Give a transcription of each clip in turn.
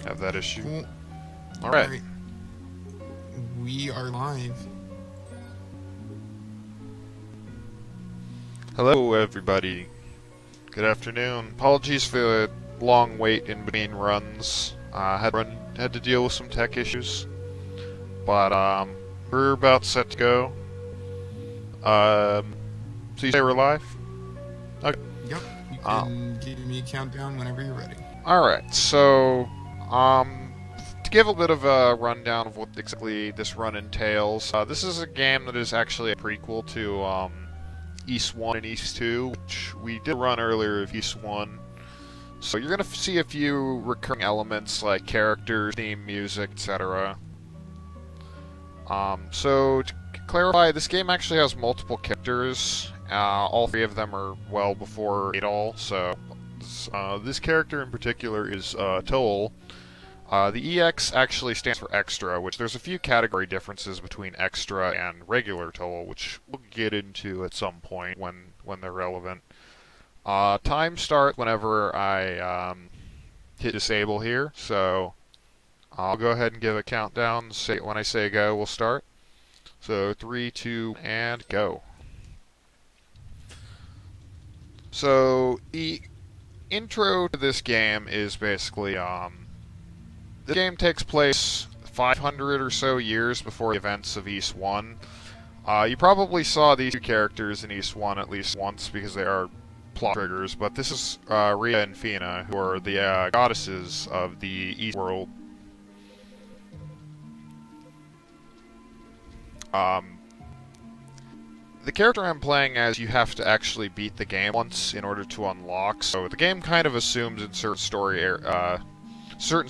have that issue. Cool. Alright. We are live. Hello, everybody. Good afternoon. Apologies for the long wait in between runs. Had to deal with some tech issues. But, we're about set to go. So you say we're live? Okay. Yep. You can give me a countdown whenever you're ready. Alright, so, to give a bit of a rundown of what exactly this run entails, this is a game that is actually a prequel to, East 1 and East 2, which we did run earlier of East 1. So you're going to see a few recurring elements like characters, theme, music, etc. So to clarify, this game actually has multiple characters. All three of them are well before Toal. So this character in particular is Toal. The EX actually stands for extra, which there's a few category differences between extra and regular Toal, which we'll get into at some point when they're relevant. Time start whenever I hit disable here, so I'll go ahead and give a countdown. When I say go, we'll start. So 3, 2, and go. So the intro to this game is basically the game takes place 500 or so years before the events of East 1. You probably saw these two characters in East 1 at least once because they are plot triggers, but this is Rhea and Fina, who are the goddesses of the East world. The character I'm playing as, you have to actually beat the game once in order to unlock, so the game kind of assumes in certain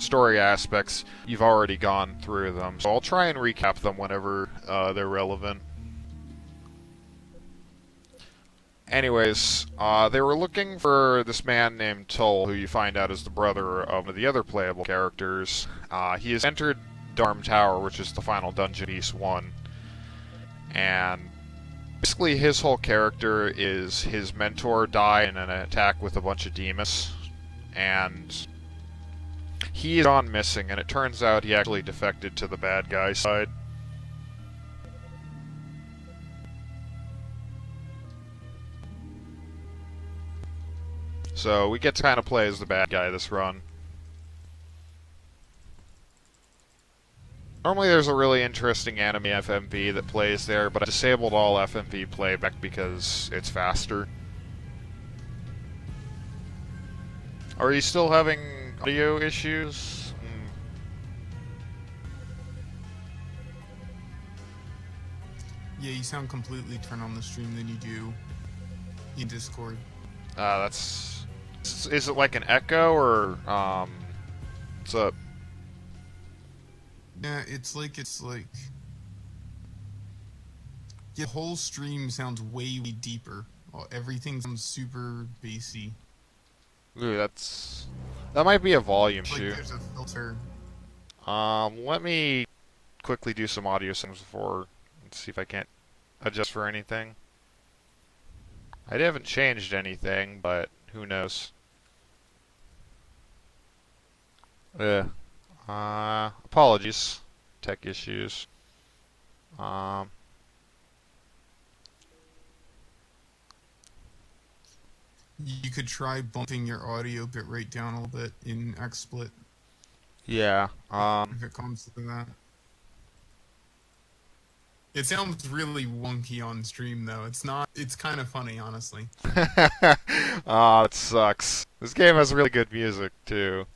story aspects you've already gone through them, so I'll try and recap them whenever they're relevant. Anyways, they were looking for this man named Toal, who you find out is the brother of one of the other playable characters. He has entered Darm Tower, which is the final dungeon East 1, and basically his whole character is his mentor died in an attack with a bunch of demons, and he's gone missing, and it turns out he actually defected to the bad guy side. So we get to kind of play as the bad guy this run. Normally there's a really interesting enemy FMV that plays there, but I disabled all FMV playback because it's faster. Are you still having audio issues? Yeah, you sound completely different on the stream than you do in Discord. Is it like an echo, or, what's up? Yeah, it's like... Yeah, the whole stream sounds way deeper. Everything sounds super bassy. Ooh, that might be a volume Like issue. there's a filter. Let me quickly do some audio settings before and see if I can't adjust for anything. I haven't changed anything, but who knows? Apologies. Tech issues. You could try bumping your audio bitrate down a little bit in XSplit. Yeah. If it comes to that. It sounds really wonky on stream, though. It's not. It's kind of funny, honestly. Aw, it sucks. This game has really good music, too.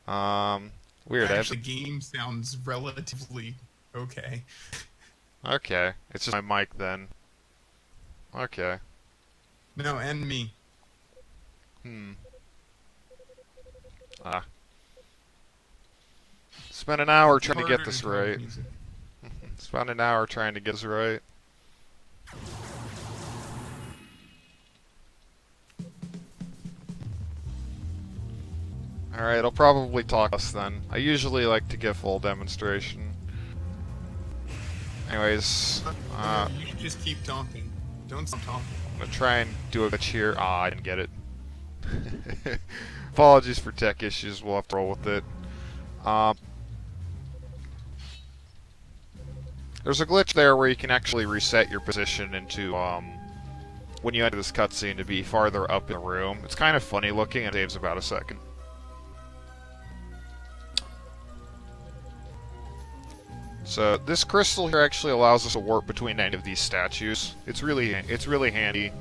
Weird. Actually, the game sounds relatively okay. Okay. It's just my mic, then. Okay. No, and me. Spent an hour trying to get Harder this to right. music. Spent an hour trying to get this right. Alright, I'll probably talk less then. I usually like to give full demonstration. Anyways, you should just keep talking. Don't stop talking. I'm gonna try and do a glitch here. I didn't get it. Apologies for tech issues, we'll have to roll with it. Um, there's a glitch there where you can actually reset your position into, when you enter this cutscene to be farther up in the room. It's kind of funny looking and saves about a second. So this crystal here actually allows us to warp between any of these statues. It's really handy.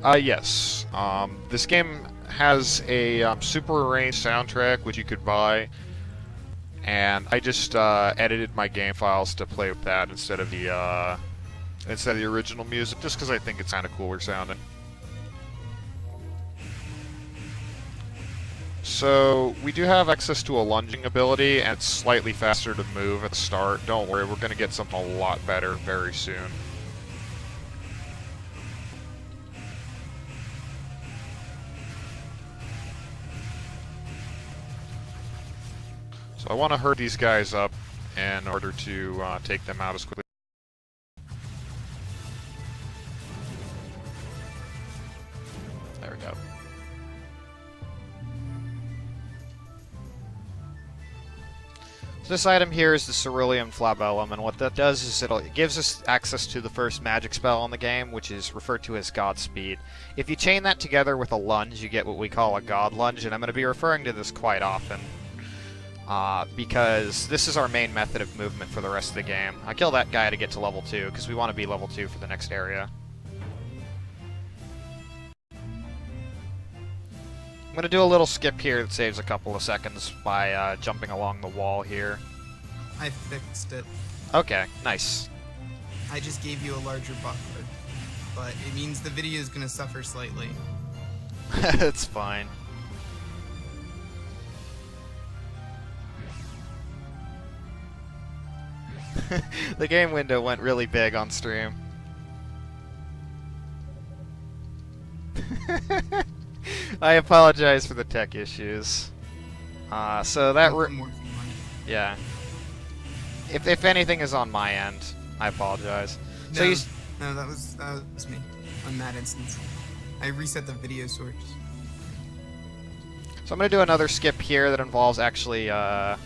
Yes. This game has a super arranged soundtrack which you could buy, and I just edited my game files to play with that instead of the original music, just because I think it's kind of cooler sounding. So we do have access to a lunging ability, and it's slightly faster to move at the start. Don't worry, we're going to get something a lot better very soon. So I want to herd these guys up in order to take them out as quickly. There we go. So this item here is the Cerulean Flabellum, and what that does is it gives us access to the first magic spell in the game, which is referred to as Godspeed. If you chain that together with a lunge, you get what we call a God Lunge, and I'm going to be referring to this quite often. Because this is our main method of movement for the rest of the game. I kill that guy to get to level 2, because we want to be level 2 for the next area. I'm going to do a little skip here that saves a couple of seconds by jumping along the wall here. I fixed it. Okay, nice. I just gave you a larger buffer, but it means the video is going to suffer slightly. It's fine. The game window went really big on stream. I apologize for the tech issues. So that yeah. If anything is on my end, I apologize. No, no, that was me on that instance. I reset the video source. So I'm going to do another skip here that involves actually, well,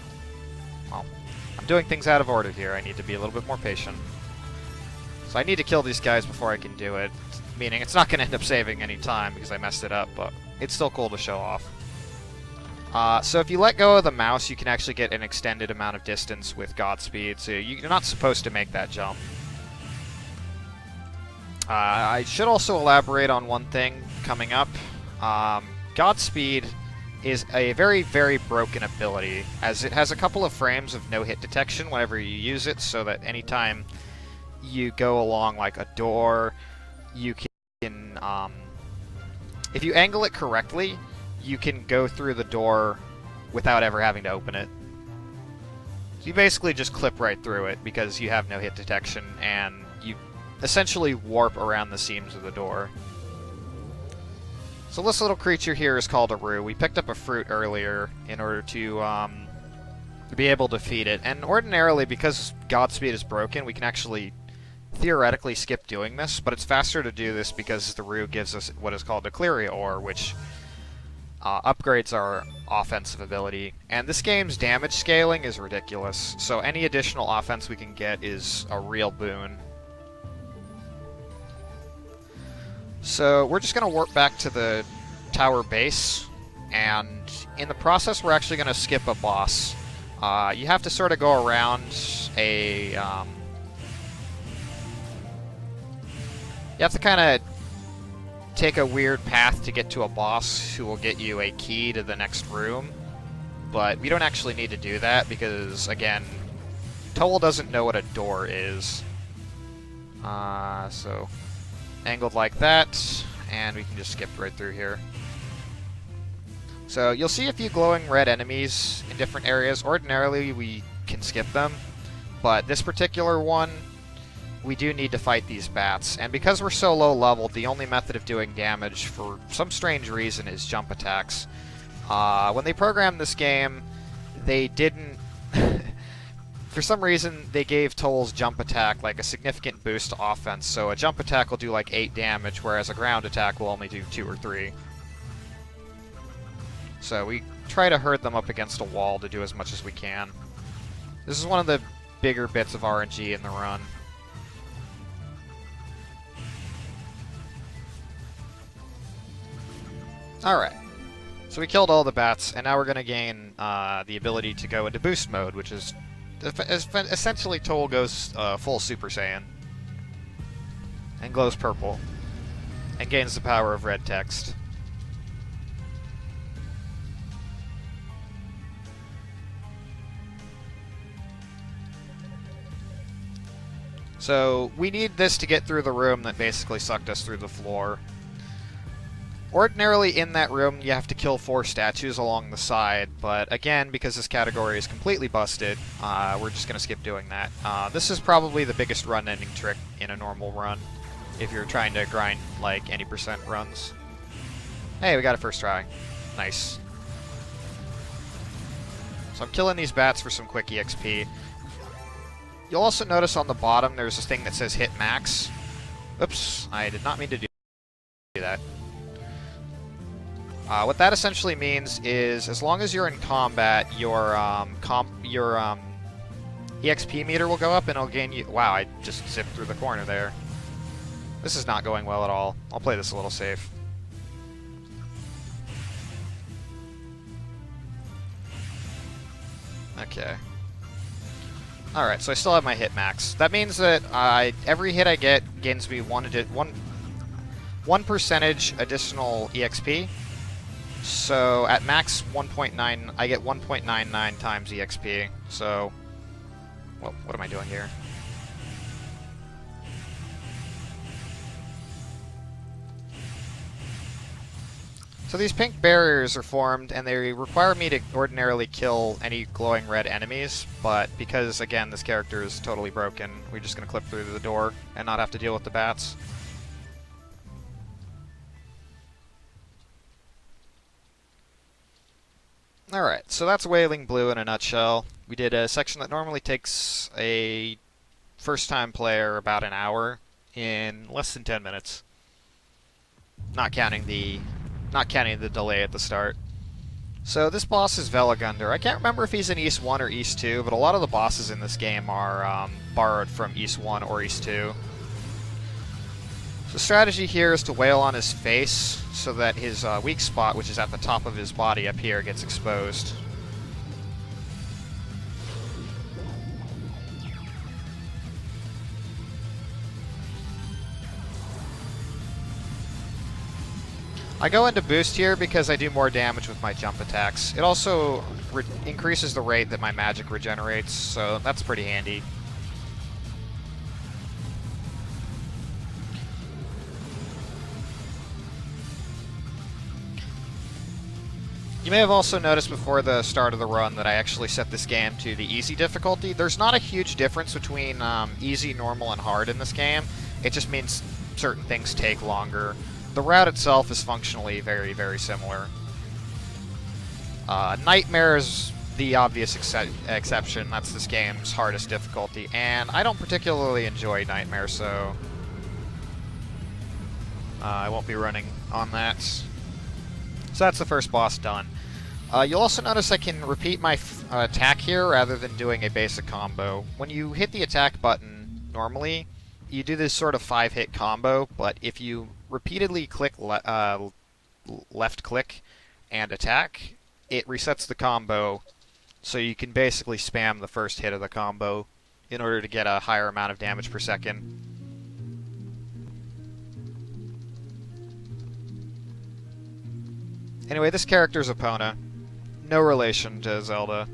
I'm doing things out of order here. I need to be a little bit more patient. So I need to kill these guys before I can do it. Meaning it's not going to end up saving any time because I messed it up, but it's still cool to show off. So if you let go of the mouse, you can actually get an extended amount of distance with Godspeed, so you're not supposed to make that jump. I should also elaborate on one thing coming up. Godspeed is a very, very broken ability, as it has a couple of frames of no-hit detection whenever you use it, so that anytime you go along like a door, you can, if you angle it correctly, you can go through the door without ever having to open it. So you basically just clip right through it because you have no hit detection, and you essentially warp around the seams of the door. So this little creature here is called a rue. We picked up a fruit earlier in order to be able to feed it, and ordinarily, because Godspeed is broken, we can actually theoretically skip doing this, but it's faster to do this because the rue gives us what is called a Clearia Ore, which upgrades our offensive ability. And this game's damage scaling is ridiculous, so any additional offense we can get is a real boon. So we're just going to warp back to the tower base, and in the process we're actually going to skip a boss. You have to sort of go around a... you have to kind of take a weird path to get to a boss who will get you a key to the next room, but we don't actually need to do that because, again, Toal doesn't know what a door is. So angled like that, and we can just skip right through here. So you'll see a few glowing red enemies in different areas. Ordinarily we can skip them, but this particular one, we do need to fight these bats, and because we're so low leveled, the only method of doing damage for some strange reason is jump attacks. When they programmed this game, they didn't For some reason, they gave Toal's jump attack like a significant boost to offense, so a jump attack will do like 8 damage, whereas a ground attack will only do 2 or 3. So we try to herd them up against a wall to do as much as we can. This is one of the bigger bits of RNG in the run. Alright. So we killed all the bats, and now we're going to gain the ability to go into boost mode, which is essentially Toal goes full Super Saiyan. And glows purple. And gains the power of red text. So we need this to get through the room that basically sucked us through the floor. Ordinarily in that room you have to kill 4 statues along the side, but again, because this category is completely busted, we're just going to skip doing that. This is probably the biggest run-ending trick in a normal run, if you're trying to grind like any % runs. Hey, we got it first try. Nice. So I'm killing these bats for some quick EXP. You'll also notice on the bottom there's this thing that says hit max. Oops, I did not mean to do that. What that essentially means is, as long as you're in combat, your EXP meter will go up and it'll gain you... Wow, I just zipped through the corner there. This is not going well at all. I'll play this a little safe. Okay. Alright, so I still have my hit max. That means that every hit I get gains me 1% additional EXP. So at max 1.9, I get 1.99 times EXP. So, well, what am I doing here? So these pink barriers are formed, and they require me to ordinarily kill any glowing red enemies, but because, again, this character is totally broken, we're just going to clip through the door and not have to deal with the bats. Alright, so that's Wailing Blue in a nutshell. We did a section that normally takes a first-time player about an hour in less than 10 minutes. Not counting the delay at the start. So this boss is Velagander. I can't remember if he's in East 1 or East 2, but a lot of the bosses in this game are borrowed from East 1 or East 2. The strategy here is to wail on his face so that his weak spot, which is at the top of his body up here, gets exposed. I go into boost here because I do more damage with my jump attacks. It also increases the rate that my magic regenerates, so that's pretty handy. You may have also noticed before the start of the run that I actually set this game to the easy difficulty. There's not a huge difference between easy, normal, and hard in this game. It just means certain things take longer. The route itself is functionally very, very similar. Nightmare is the obvious exception. That's this game's hardest difficulty, and I don't particularly enjoy Nightmare, so I won't be running on that. So that's the first boss done. You'll also notice I can repeat my attack here rather than doing a basic combo. When you hit the attack button normally, you do this sort of 5-hit combo, but if you repeatedly click left click and attack, it resets the combo, so you can basically spam the first hit of the combo in order to get a higher amount of damage per second. Anyway, this character's Epona. No relation to Zelda.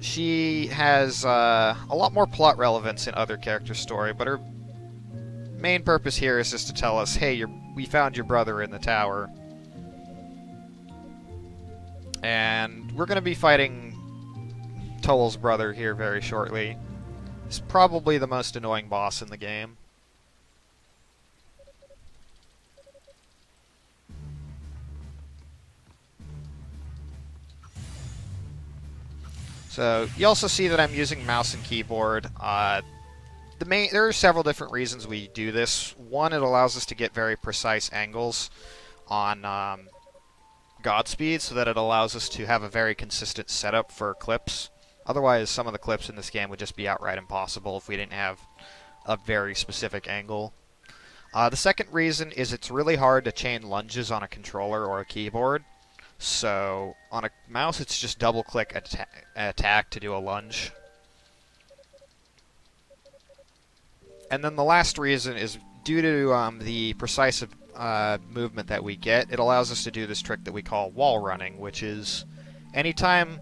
She has a lot more plot relevance in other characters' story, but her main purpose here is just to tell us, hey, we found your brother in the tower. And we're going to be fighting Toal's brother here very shortly. He's probably the most annoying boss in the game. So you also see that I'm using mouse and keyboard. There are several different reasons we do this. One, it allows us to get very precise angles on Godspeed, so that it allows us to have a very consistent setup for clips. Otherwise, some of the clips in this game would just be outright impossible if we didn't have a very specific angle. The second reason is it's really hard to chain lunges on a controller or a keyboard. So on a mouse, it's just double-click attack to do a lunge. And then the last reason is due to the precise movement that we get, it allows us to do this trick that we call wall running, which is anytime...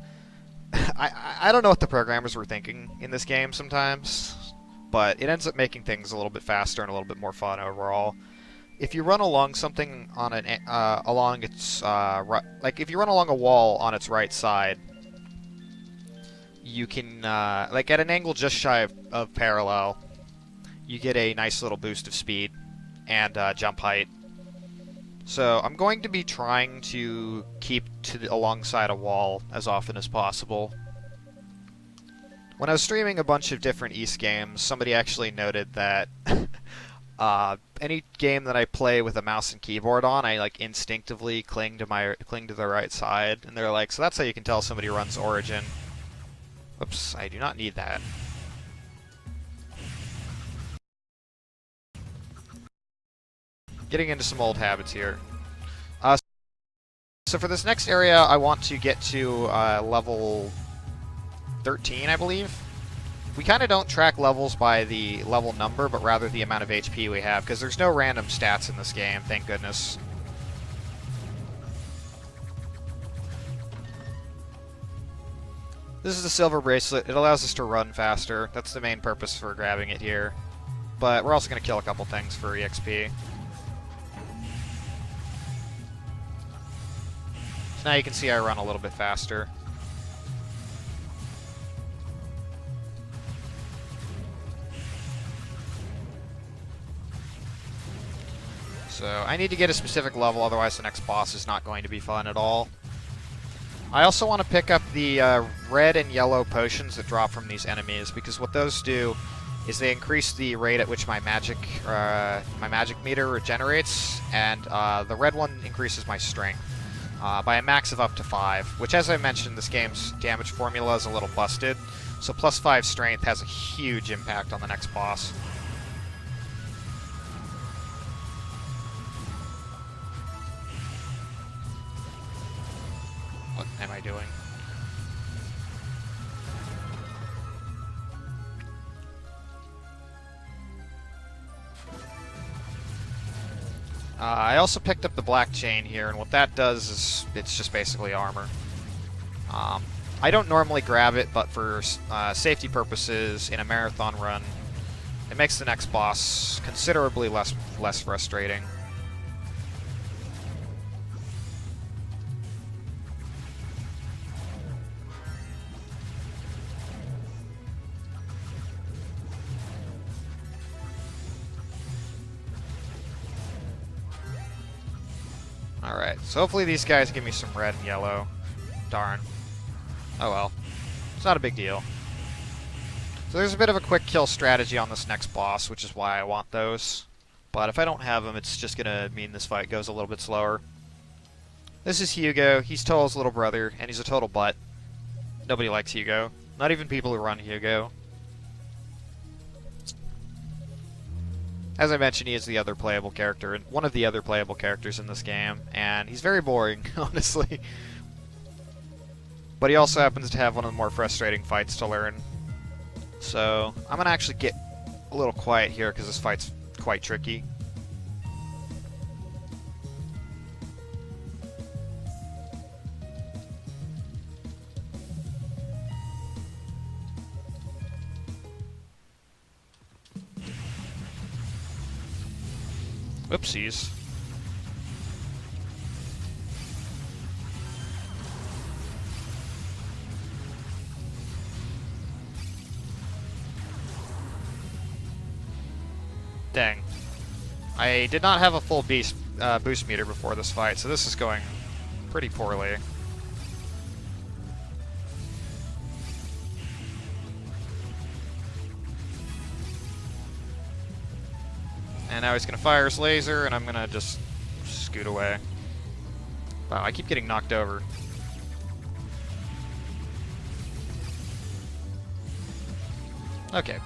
I don't know what the programmers were thinking in this game sometimes, but it ends up making things a little bit faster and a little bit more fun overall. If you run along something on an along its like if you run along a wall on its right side, you can like at an angle just shy of parallel, you get a nice little boost of speed and jump height. So I'm going to be trying to keep alongside a wall as often as possible. When I was streaming a bunch of different Ys games, somebody actually noted that any game that I play with a mouse and keyboard on, I like instinctively cling to the right side, and they're like, so that's how you can tell somebody runs Origin. Oops, I do not need that. Getting into some old habits here. So for this next area, I want to get to level 13, I believe. We kind of don't track levels by the level number, but rather the amount of HP we have, because there's no random stats in this game, thank goodness. This is the silver bracelet. It allows us to run faster. That's the main purpose for grabbing it here. But we're also going to kill a couple things for EXP. So now you can see I run a little bit faster. So I need to get a specific level, otherwise the next boss is not going to be fun at all. I also want to pick up the red and yellow potions that drop from these enemies, because what those do is they increase the rate at which my magic meter regenerates, and the red one increases my strength by a max of up to 5, which, as I mentioned, this game's damage formula is a little busted, so plus 5 strength has a huge impact on the next boss. What am I doing? I also picked up the black chain here, and what that does is it's just basically armor. I don't normally grab it, but for safety purposes in a marathon run, it makes the next boss considerably less frustrating. Alright, so hopefully these guys give me some red and yellow. Darn. Oh well. It's not a big deal. So there's a bit of a quick kill strategy on this next boss, which is why I want those. But if I don't have them, it's just gonna mean this fight goes a little bit slower. This is Hugo. He's Toal's little brother, and he's a total butt. Nobody likes Hugo. Not even people who run Hugo. As I mentioned, he is the other playable character, and one of the other playable characters in this game, and he's very boring, honestly. But he also happens to have one of the more frustrating fights to learn. So, I'm going to actually get a little quiet here, because this fight's quite tricky. Oopsies. Dang. I did not have a full boost meter before this fight, so this is going pretty poorly. And now he's going to fire his laser, and I'm going to just scoot away. Wow, I keep getting knocked over. Okay.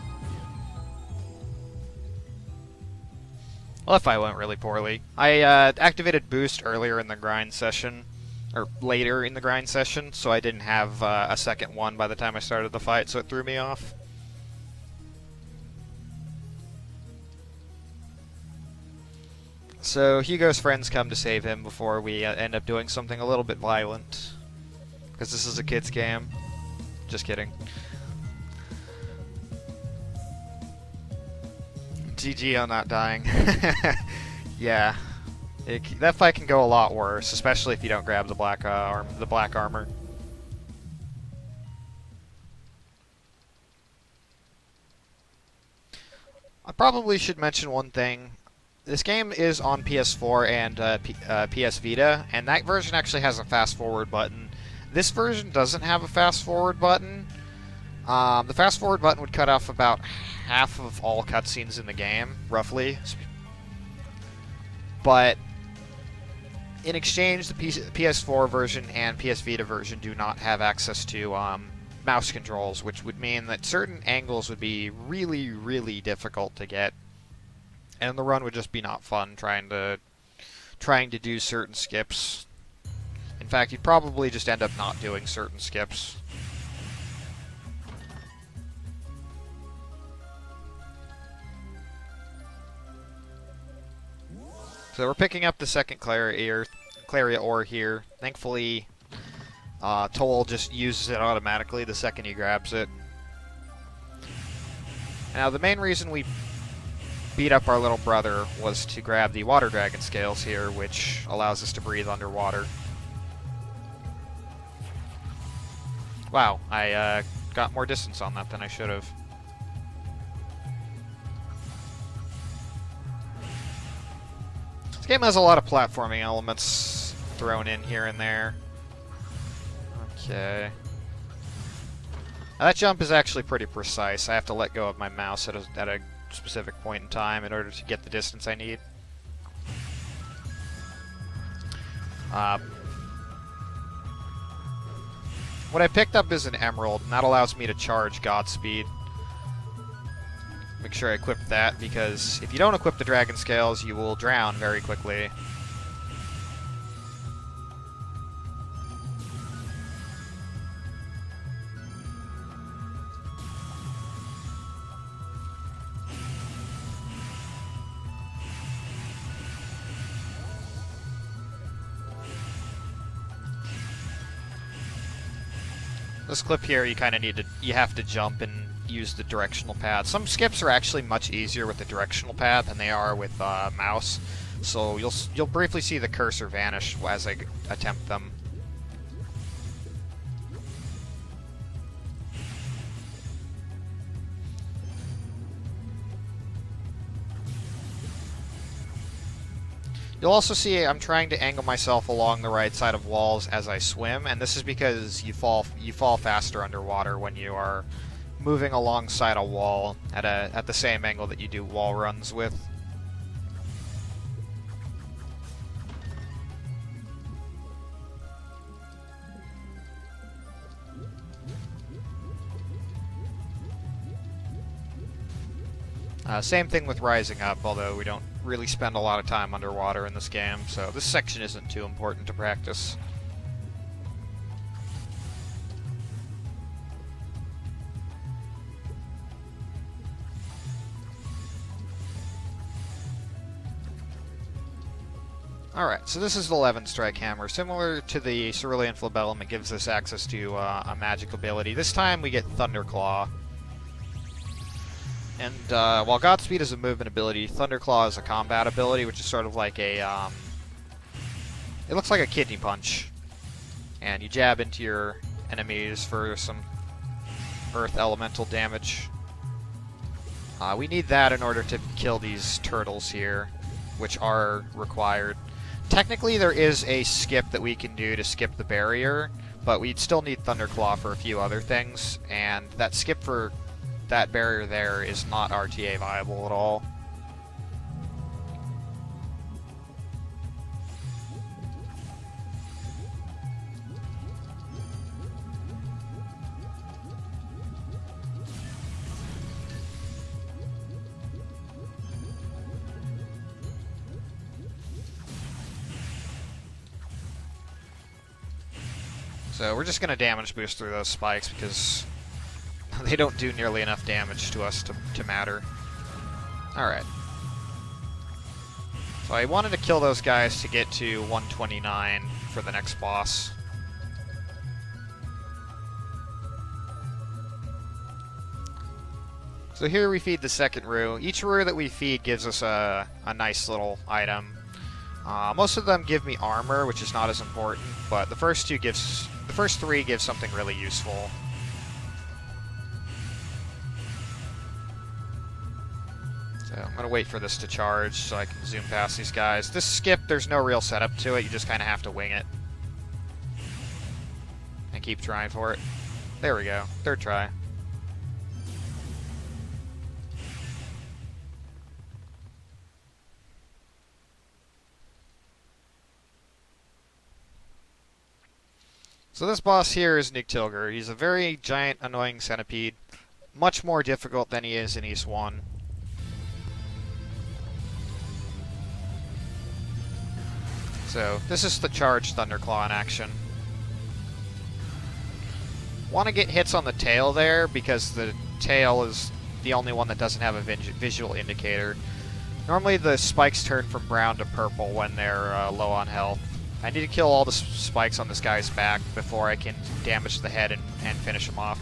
Well, that fight went really poorly. I activated boost earlier in the grind session, or later in the grind session, so I didn't have a second one by the time I started the fight, so it threw me off. So Hugo's friends come to save him before we end up doing something a little bit violent. Because this is a kid's game. Just kidding. GG on not dying. Yeah. That fight can go a lot worse, especially if you don't grab the black armor. I probably should mention one thing. This game is on PS4 and PS Vita, and that version actually has a fast-forward button. This version doesn't have a fast-forward button. The fast-forward button would cut off about half of all cutscenes in the game, roughly. But in exchange, the PS4 version and PS Vita version do not have access to mouse controls, which would mean that certain angles would be really, really difficult to get. And the run would just be not fun trying to do certain skips. In fact, you'd probably just end up not doing certain skips. So we're picking up the second Claria ore here. Thankfully, Toal just uses it automatically the second he grabs it. Now, the main reason we beat up our little brother was to grab the water dragon scales here, which allows us to breathe underwater. Wow, I got more distance on that than I should have. This game has a lot of platforming elements thrown in here and there. Okay. Now, that jump is actually pretty precise. I have to let go of my mouse at a specific point in time in order to get the distance I need. What I picked up is an emerald, and that allows me to charge Godspeed. Make sure I equip that, because if you don't equip the dragon scales, you will drown very quickly. This clip here, you have to jump and use the directional pad. Some skips are actually much easier with the directional pad than they are with mouse. So you'll briefly see the cursor vanish as I attempt them. You'll also see I'm trying to angle myself along the right side of walls as I swim, and this is because you fall faster underwater when you are moving alongside a wall at the same angle that you do wall runs with. Same thing with rising up, although we don't really spend a lot of time underwater in this game, so this section isn't too important to practice. Alright, so this is the 11 Strike Hammer. Similar to the Cerulean Flabellum, it gives us access to a magic ability. This time we get Thunderclaw. And while Godspeed is a movement ability, Thunderclaw is a combat ability, which is sort of like a, it looks like a kidney punch. And you jab into your enemies for some earth elemental damage. We need that in order to kill these turtles here, which are required. Technically, there is a skip that we can do to skip the barrier, but we'd still need Thunderclaw for a few other things, and that skip for that barrier there is not RTA viable at all. So we're just going to damage boost through those spikes because they don't do nearly enough damage to us to matter. Alright. So I wanted to kill those guys to get to 129 for the next boss. So here we feed the second roux. Each roux that we feed gives us a nice little item. Most of them give me armor, which is not as important, but the first three give something really useful. So I'm gonna wait for this to charge so I can zoom past these guys. This skip, there's no real setup to it. You just kind of have to wing it and keep trying for it. There we go. Third try. So this boss here is Nigtilger. He's a very giant, annoying centipede. Much more difficult than he is in East 1. So this is the charged Thunderclaw in action. Want to get hits on the tail there because the tail is the only one that doesn't have a visual indicator. Normally the spikes turn from brown to purple when they're low on health. I need to kill all the spikes on this guy's back before I can damage the head and finish him off.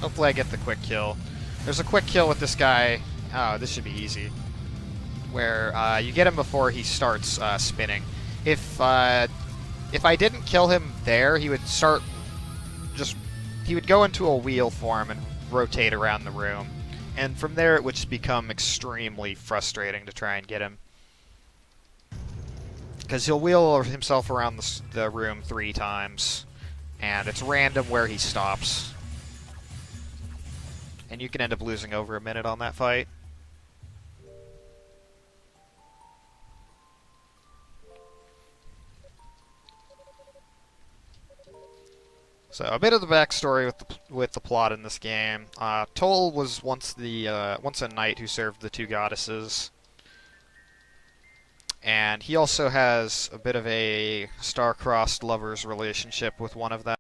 Hopefully I get the quick kill. There's a quick kill with this guy. Oh, this should be easy. Where you get him before he starts spinning. If I didn't kill him there, he would start he would go into a wheel form and rotate around the room. And from there it would just become extremely frustrating to try and get him. Because he'll wheel himself around the room 3 times. And it's random where he stops. And you can end up losing over a minute on that fight. So a bit of the backstory with the plot in this game. Toal was once a knight who served the 2 goddesses, and he also has a bit of a star-crossed lover's relationship with one of them.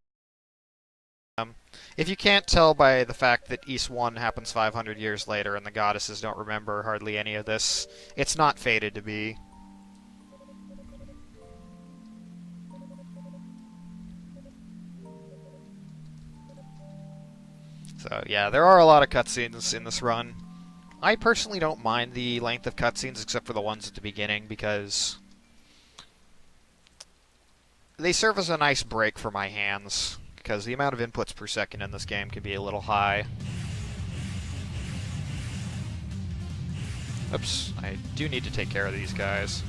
If you can't tell by the fact that East 1 happens 500 years later and the goddesses don't remember hardly any of this, it's not fated to be. So yeah, there are a lot of cutscenes in this run. I personally don't mind the length of cutscenes except for the ones at the beginning because they serve as a nice break for my hands because the amount of inputs per second in this game can be a little high. Oops, I do need to take care of these guys.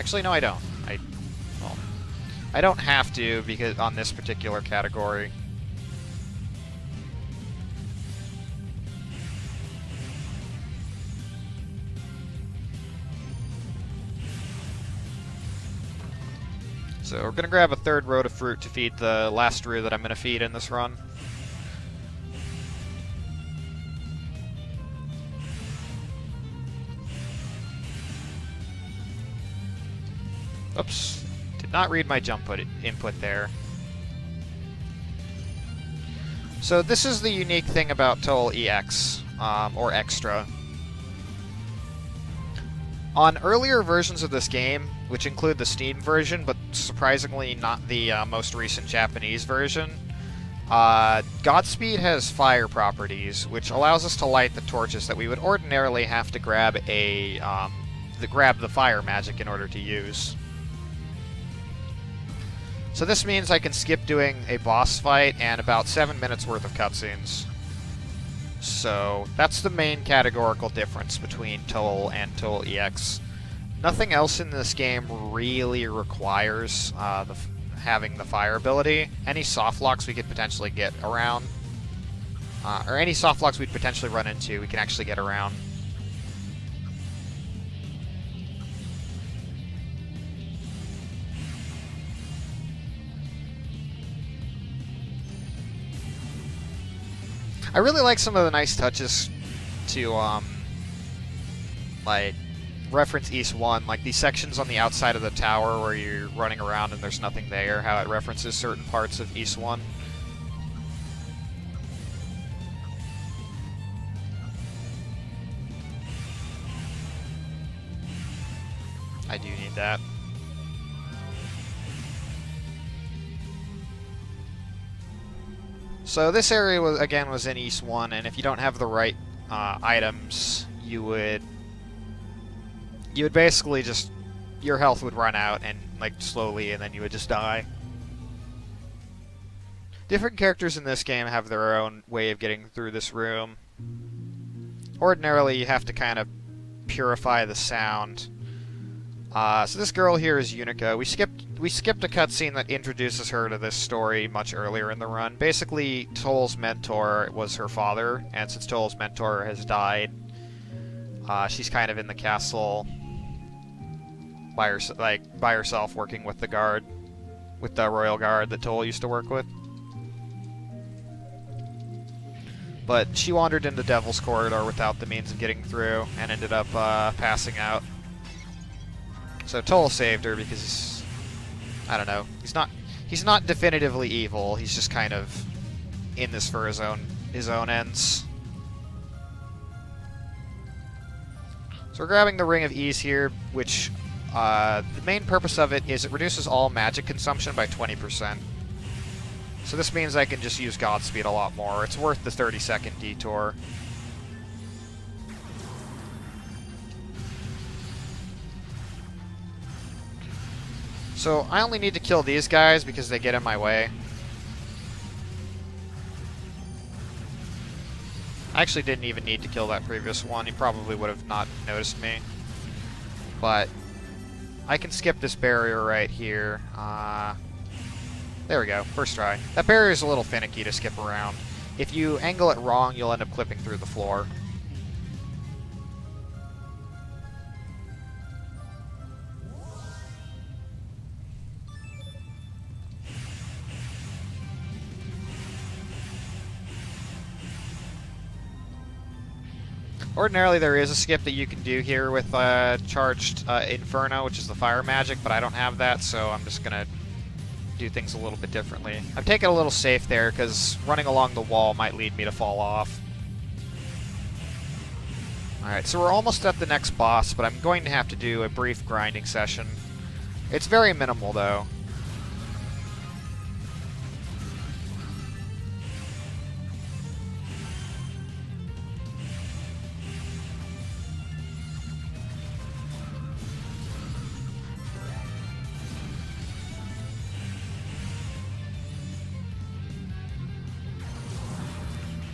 Actually, no I don't. I don't have to because on this particular category. So we're going to grab a third road of fruit to feed the last roux that I'm going to feed in this run. Oops, did not read my jump input there. So this is the unique thing about Toal EX, or Extra. On earlier versions of this game, which include the Steam version, but surprisingly not the most recent Japanese version, Godspeed has fire properties, which allows us to light the torches that we would ordinarily have to grab grab the fire magic in order to use. So this means I can skip doing a boss fight and about 7 minutes worth of cutscenes. So that's the main categorical difference between Toal and Toal EX. Nothing else in this game really requires having the fire ability. Any soft locks we could potentially get around, or any soft locks we'd potentially run into, we can actually get around. I really like some of the nice touches to, like, reference East 1, like these sections on the outside of the tower where you're running around and there's nothing there, how it references certain parts of East 1. I do need that. So this area was in East 1, and if you don't have the right items, you would basically just, your health would run out and like slowly, and then you would just die. Different characters in this game have their own way of getting through this room. Ordinarily, you have to kind of purify the sound. So this girl here is Unica. We skipped a cutscene that introduces her to this story much earlier in the run. Basically, Toal's mentor was her father, and since Toal's mentor has died, she's kind of in the castle by herself, working with the guard, with the royal guard that Toal used to work with. But she wandered into Devil's Corridor without the means of getting through, and ended up passing out. So Toal saved her because, I don't know, he's not definitively evil. He's just kind of in this for his own ends. So we're grabbing the Ring of Ease here, which the main purpose of it is it reduces all magic consumption by 20%. So this means I can just use Godspeed a lot more. It's worth the 30-second detour. So I only need to kill these guys because they get in my way. I actually didn't even need to kill that previous one. He probably would have not noticed me. But I can skip this barrier right here. There we go, first try. That barrier is a little finicky to skip around. If you angle it wrong, you'll end up clipping through the floor. Ordinarily, there is a skip that you can do here with charged Inferno, which is the fire magic, but I don't have that, so I'm just going to do things a little bit differently. I'm taking a little safe there, because running along the wall might lead me to fall off. Alright, so we're almost at the next boss, but I'm going to have to do a brief grinding session. It's very minimal, though.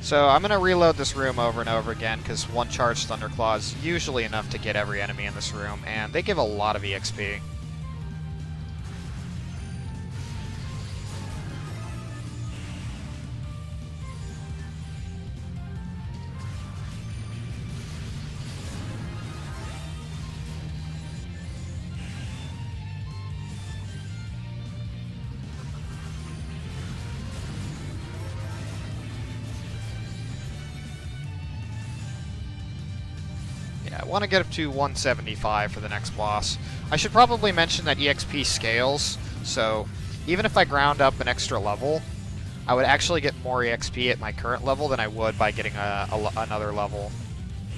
So I'm going to reload this room over and over again, because one charged Thunderclaw is usually enough to get every enemy in this room, and they give a lot of EXP. I want to get up to 175 for the next boss. I should probably mention that EXP scales, so even if I ground up an extra level, I would actually get more EXP at my current level than I would by getting another level.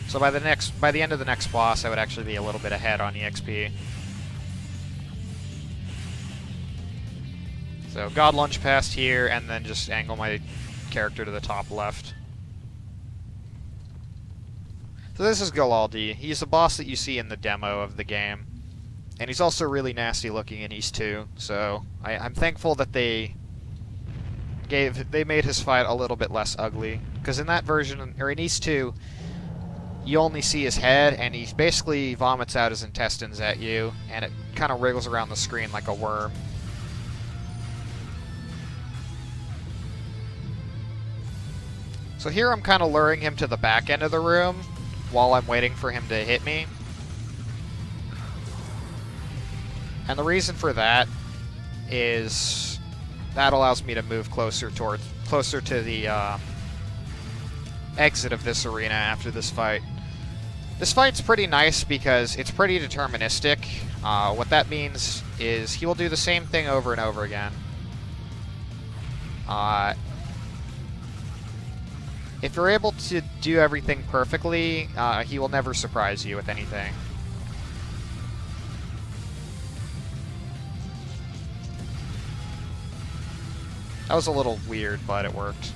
So by the end of the next boss, I would actually be a little bit ahead on EXP. So God Lunge past here, and then just angle my character to the top left. So this is Galaldi. He's the boss that you see in the demo of the game. And he's also really nasty looking in East 2, so I'm thankful that they made his fight a little bit less ugly. Because in that version, or in East 2, you only see his head, and he basically vomits out his intestines at you, and it kind of wriggles around the screen like a worm. So here I'm kind of luring him to the back end of the room, while I'm waiting for him to hit me. And the reason for that is that allows me to move closer to the exit of this arena after this fight. This fight's pretty nice because it's pretty deterministic. What that means is he will do the same thing over and over again. If you're able to do everything perfectly, he will never surprise you with anything. That was a little weird, but it worked.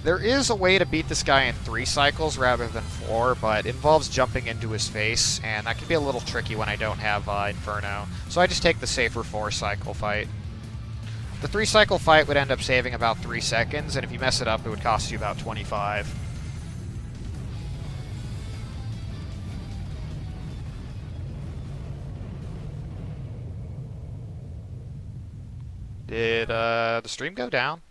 There is a way to beat this guy in 3 cycles rather than 4, but it involves jumping into his face, and that can be a little tricky when I don't have Inferno. So I just take the safer 4-cycle fight. The 3-cycle fight would end up saving about 3 seconds, and if you mess it up, it would cost you about 25. Did the stream go down?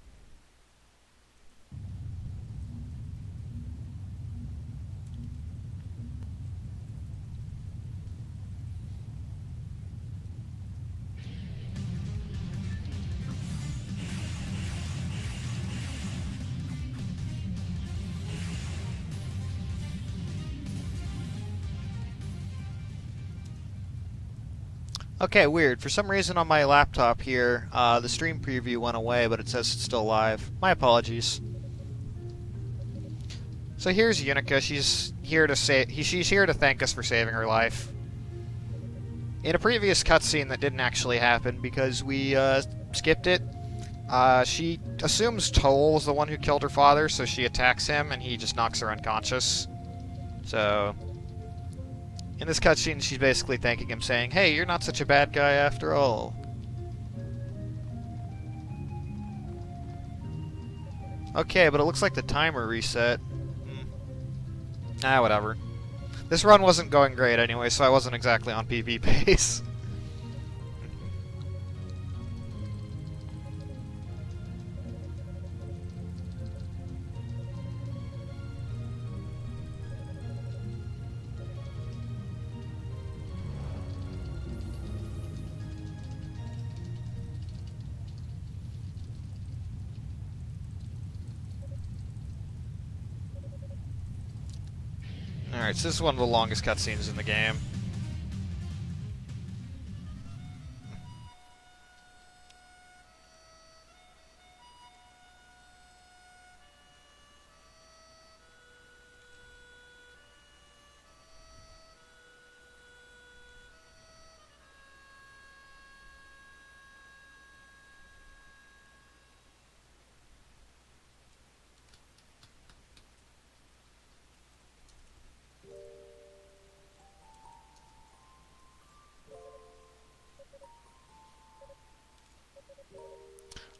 Okay, weird. For some reason on my laptop here, the stream preview went away, but it says it's still live. My apologies. So here's Unica. She's here to thank us for saving her life. In a previous cutscene that didn't actually happen because we skipped it, she assumes Toal was the one who killed her father, so she attacks him and he just knocks her unconscious. So in this cutscene, she's basically thanking him, saying, "Hey, you're not such a bad guy after all." Okay, but it looks like the timer reset. Whatever. This run wasn't going great anyway, so I wasn't exactly on PB pace. Alright, so this is one of the longest cutscenes in the game.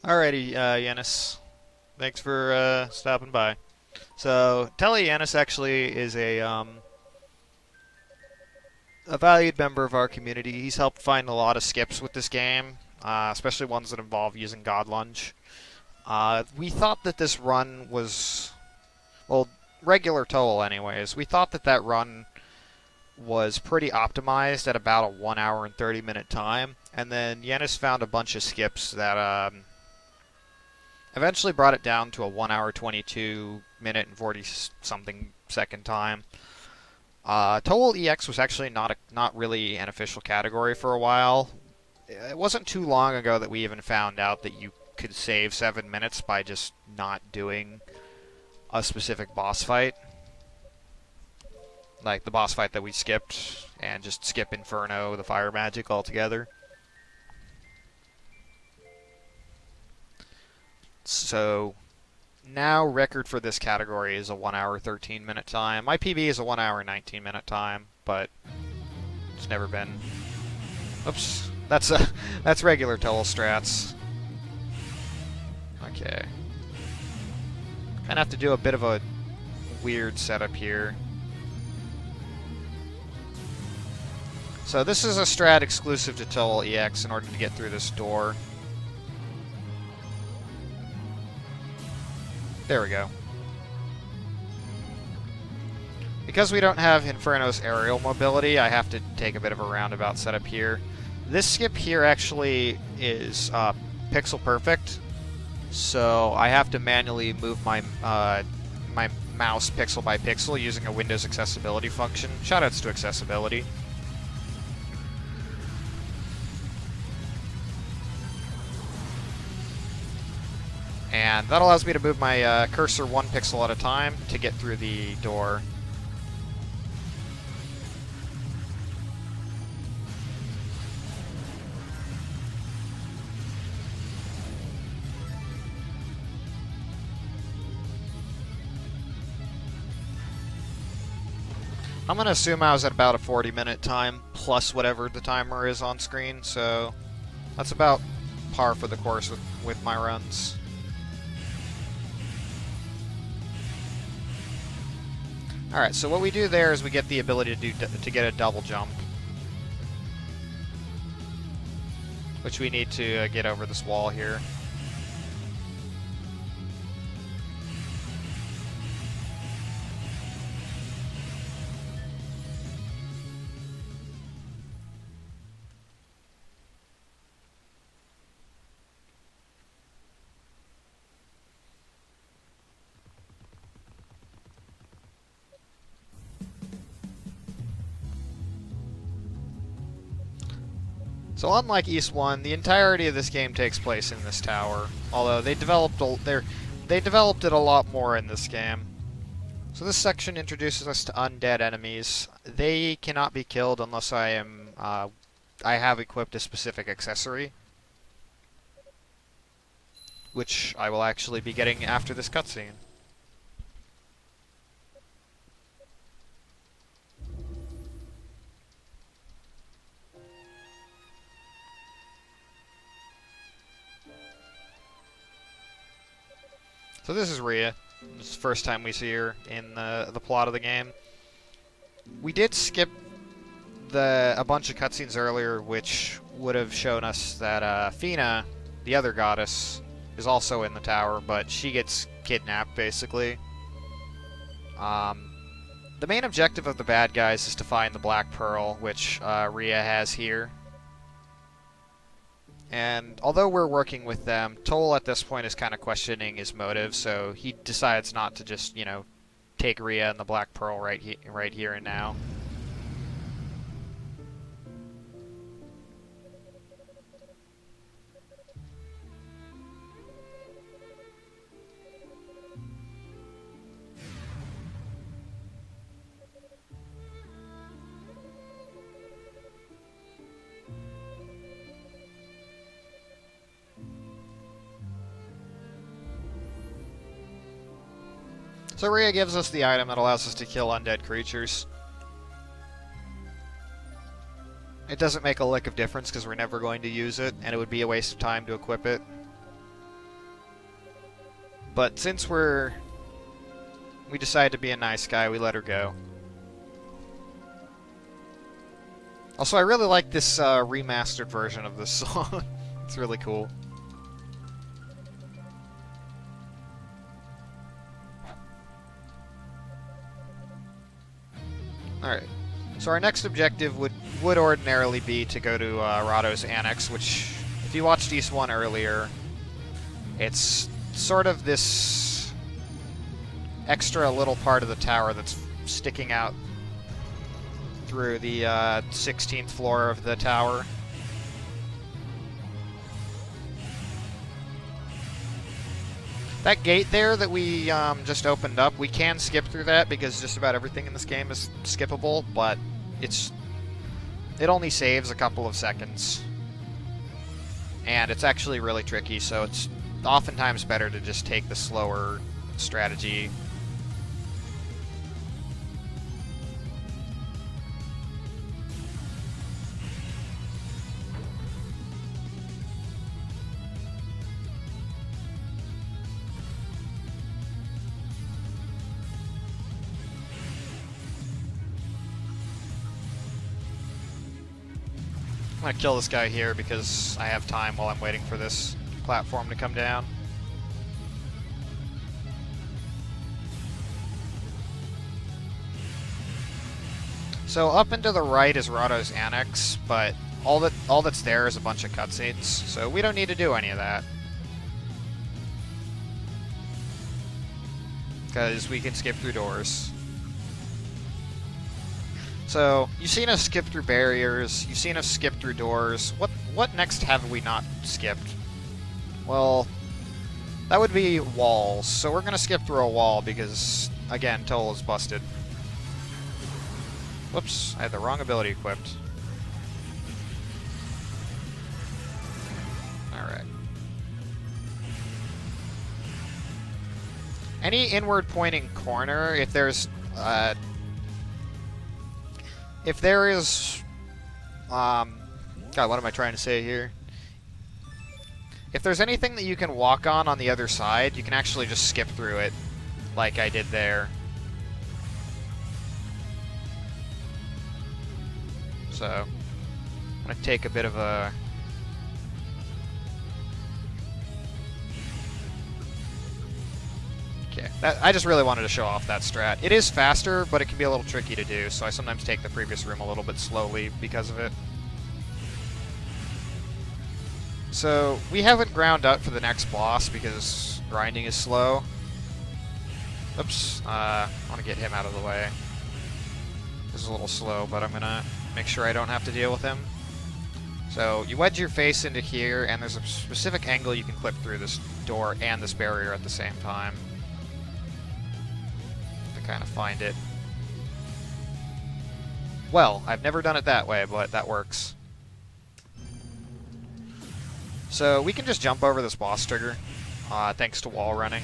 Alrighty, Yanis. Thanks for stopping by. So, Yanis actually is a valued member of our community. He's helped find a lot of skips with this game, especially ones that involve using God Lunge. We thought that this run was, well, regular Toal anyways. We thought that that run was pretty optimized at about a 1 hour and 30 minute time, and then Yanis found a bunch of skips that eventually brought it down to a 1 hour 22 minute and 40 something second time. Toal EX was actually not really an official category for a while. It wasn't too long ago that we even found out that you could save 7 minutes by just not doing a specific boss fight. Like the boss fight that we skipped, and just skip Inferno, the fire magic altogether. So now record for this category is a 1 hour 13 minute time. My PB is a 1 hour 19 minute time, but it's never been. Oops, that's regular Toal strats. Okay, kind of have to do a bit of a weird setup here. So this is a strat exclusive to Toal EX in order to get through this door. There we go. Because we don't have Inferno's aerial mobility, I have to take a bit of a roundabout setup here. This skip here actually is pixel perfect, so I have to manually move my my mouse pixel by pixel using a Windows accessibility function. Shoutouts to accessibility. And that allows me to move my cursor 1 pixel at a time to get through the door. I'm going to assume I was at about a 40-minute time, plus whatever the timer is on screen, so that's about par for the course with my runs. Alright, so what we do there is we get the ability to get a double jump, which we need to get over this wall here. So unlike East 1, the entirety of this game takes place in this tower, although they developed it a lot more in this game. So this section introduces us to undead enemies. They cannot be killed unless I have equipped a specific accessory, which I will actually be getting after this cutscene. So this is Rhea. This is the first time we see her in the plot of the game. We did skip a bunch of cutscenes earlier, which would have shown us that Fina, the other goddess, is also in the tower, but she gets kidnapped, basically. The main objective of the bad guys is to find the Black Pearl, which Rhea has here. And although we're working with them, Toal at this point is kind of questioning his motive, so he decides not to just, you know, take Rhea and the Black Pearl right here and now. So Rhea gives us the item that allows us to kill undead creatures. It doesn't make a lick of difference because we're never going to use it, and it would be a waste of time to equip it. But since we decide to be a nice guy, we let her go. Also, I really like this remastered version of this song. It's really cool. Alright, so our next objective would ordinarily be to go to Rahdo's Annex, which, if you watched East 1 earlier, it's sort of this extra little part of the tower that's sticking out through the 16th floor of the tower. That gate there that we just opened up, we can skip through that because just about everything in this game is skippable, but it only saves a couple of seconds. And it's actually really tricky, so it's oftentimes better to just take the slower strategy. I'm gonna kill this guy here because I have time while I'm waiting for this platform to come down. So up and to the right is Rahdo's Annex, but all that's there is a bunch of cutscenes, so we don't need to do any of that. Because we can skip through doors. So, you've seen us skip through barriers, you've seen us skip through doors. What next have we not skipped? Well, that would be walls. So we're gonna skip through a wall because, again, Toal is busted. Whoops, I had the wrong ability equipped. Alright. Any inward pointing corner, if there is, God, what am I trying to say here? If there's anything that you can walk on the other side, you can actually just skip through it, like I did there. So, I'm gonna take a bit of a... Okay, I just really wanted to show off that strat. It is faster, but it can be a little tricky to do, so I sometimes take the previous room a little bit slowly because of it. So, we haven't ground up for the next boss because grinding is slow. Oops, I want to get him out of the way. This is a little slow, but I'm gonna make sure I don't have to deal with him. So, you wedge your face into here, and there's a specific angle you can clip through this door and this barrier at the same time. To kind of find it. Well, I've never done it that way, but that works. So we can just jump over this boss trigger, thanks to wall running.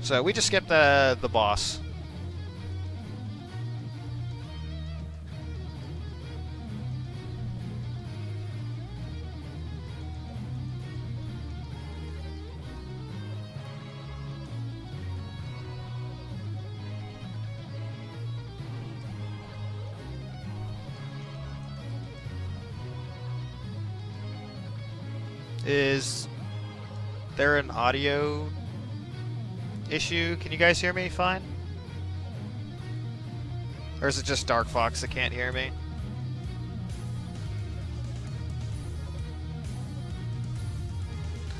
So we just skipped the boss. Is there an audio issue? Can you guys hear me fine? Or is it just Dark Fox that can't hear me?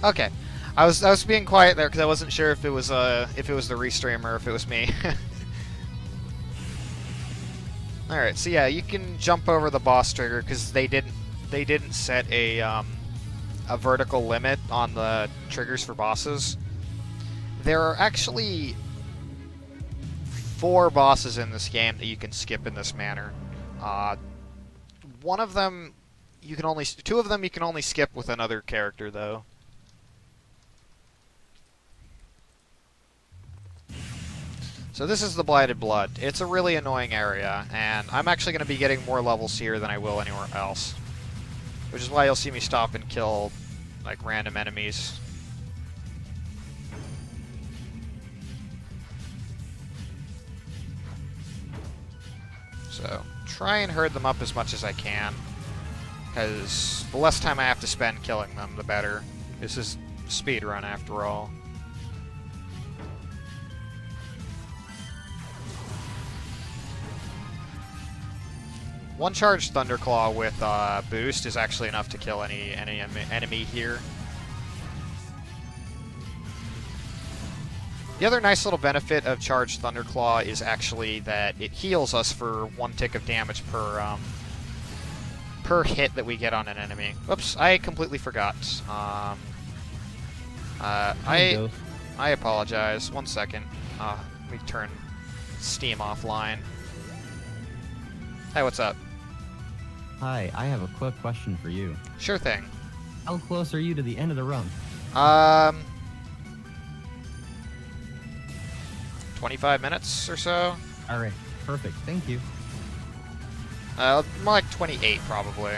Okay, I was being quiet there because I wasn't sure if it was the restream or if it was me. All right, so yeah, you can jump over the boss trigger because they didn't set a vertical limit on the triggers for bosses. There are actually 4 bosses in this game that you can skip in this manner. One of them, 2 of them you can only skip with another character, though. So this is the Blighted Blood. It's a really annoying area, and I'm actually going to be getting more levels here than I will anywhere else. Which is why you'll see me stop and kill, like, random enemies. So, try and herd them up as much as I can. Because the less time I have to spend killing them, the better. This is speedrun after all. One charge Thunderclaw with boost is actually enough to kill any enemy here. The other nice little benefit of charged Thunderclaw is actually that it heals us for 1 tick of damage per hit that we get on an enemy. Whoops, I completely forgot. I apologize. 1 second. Let me turn Steam offline. Hey, what's up? Hi, I have a quick question for you. Sure thing. How close are you to the end of the run? 25 minutes or so. Alright, perfect. Thank you. More like 28, probably.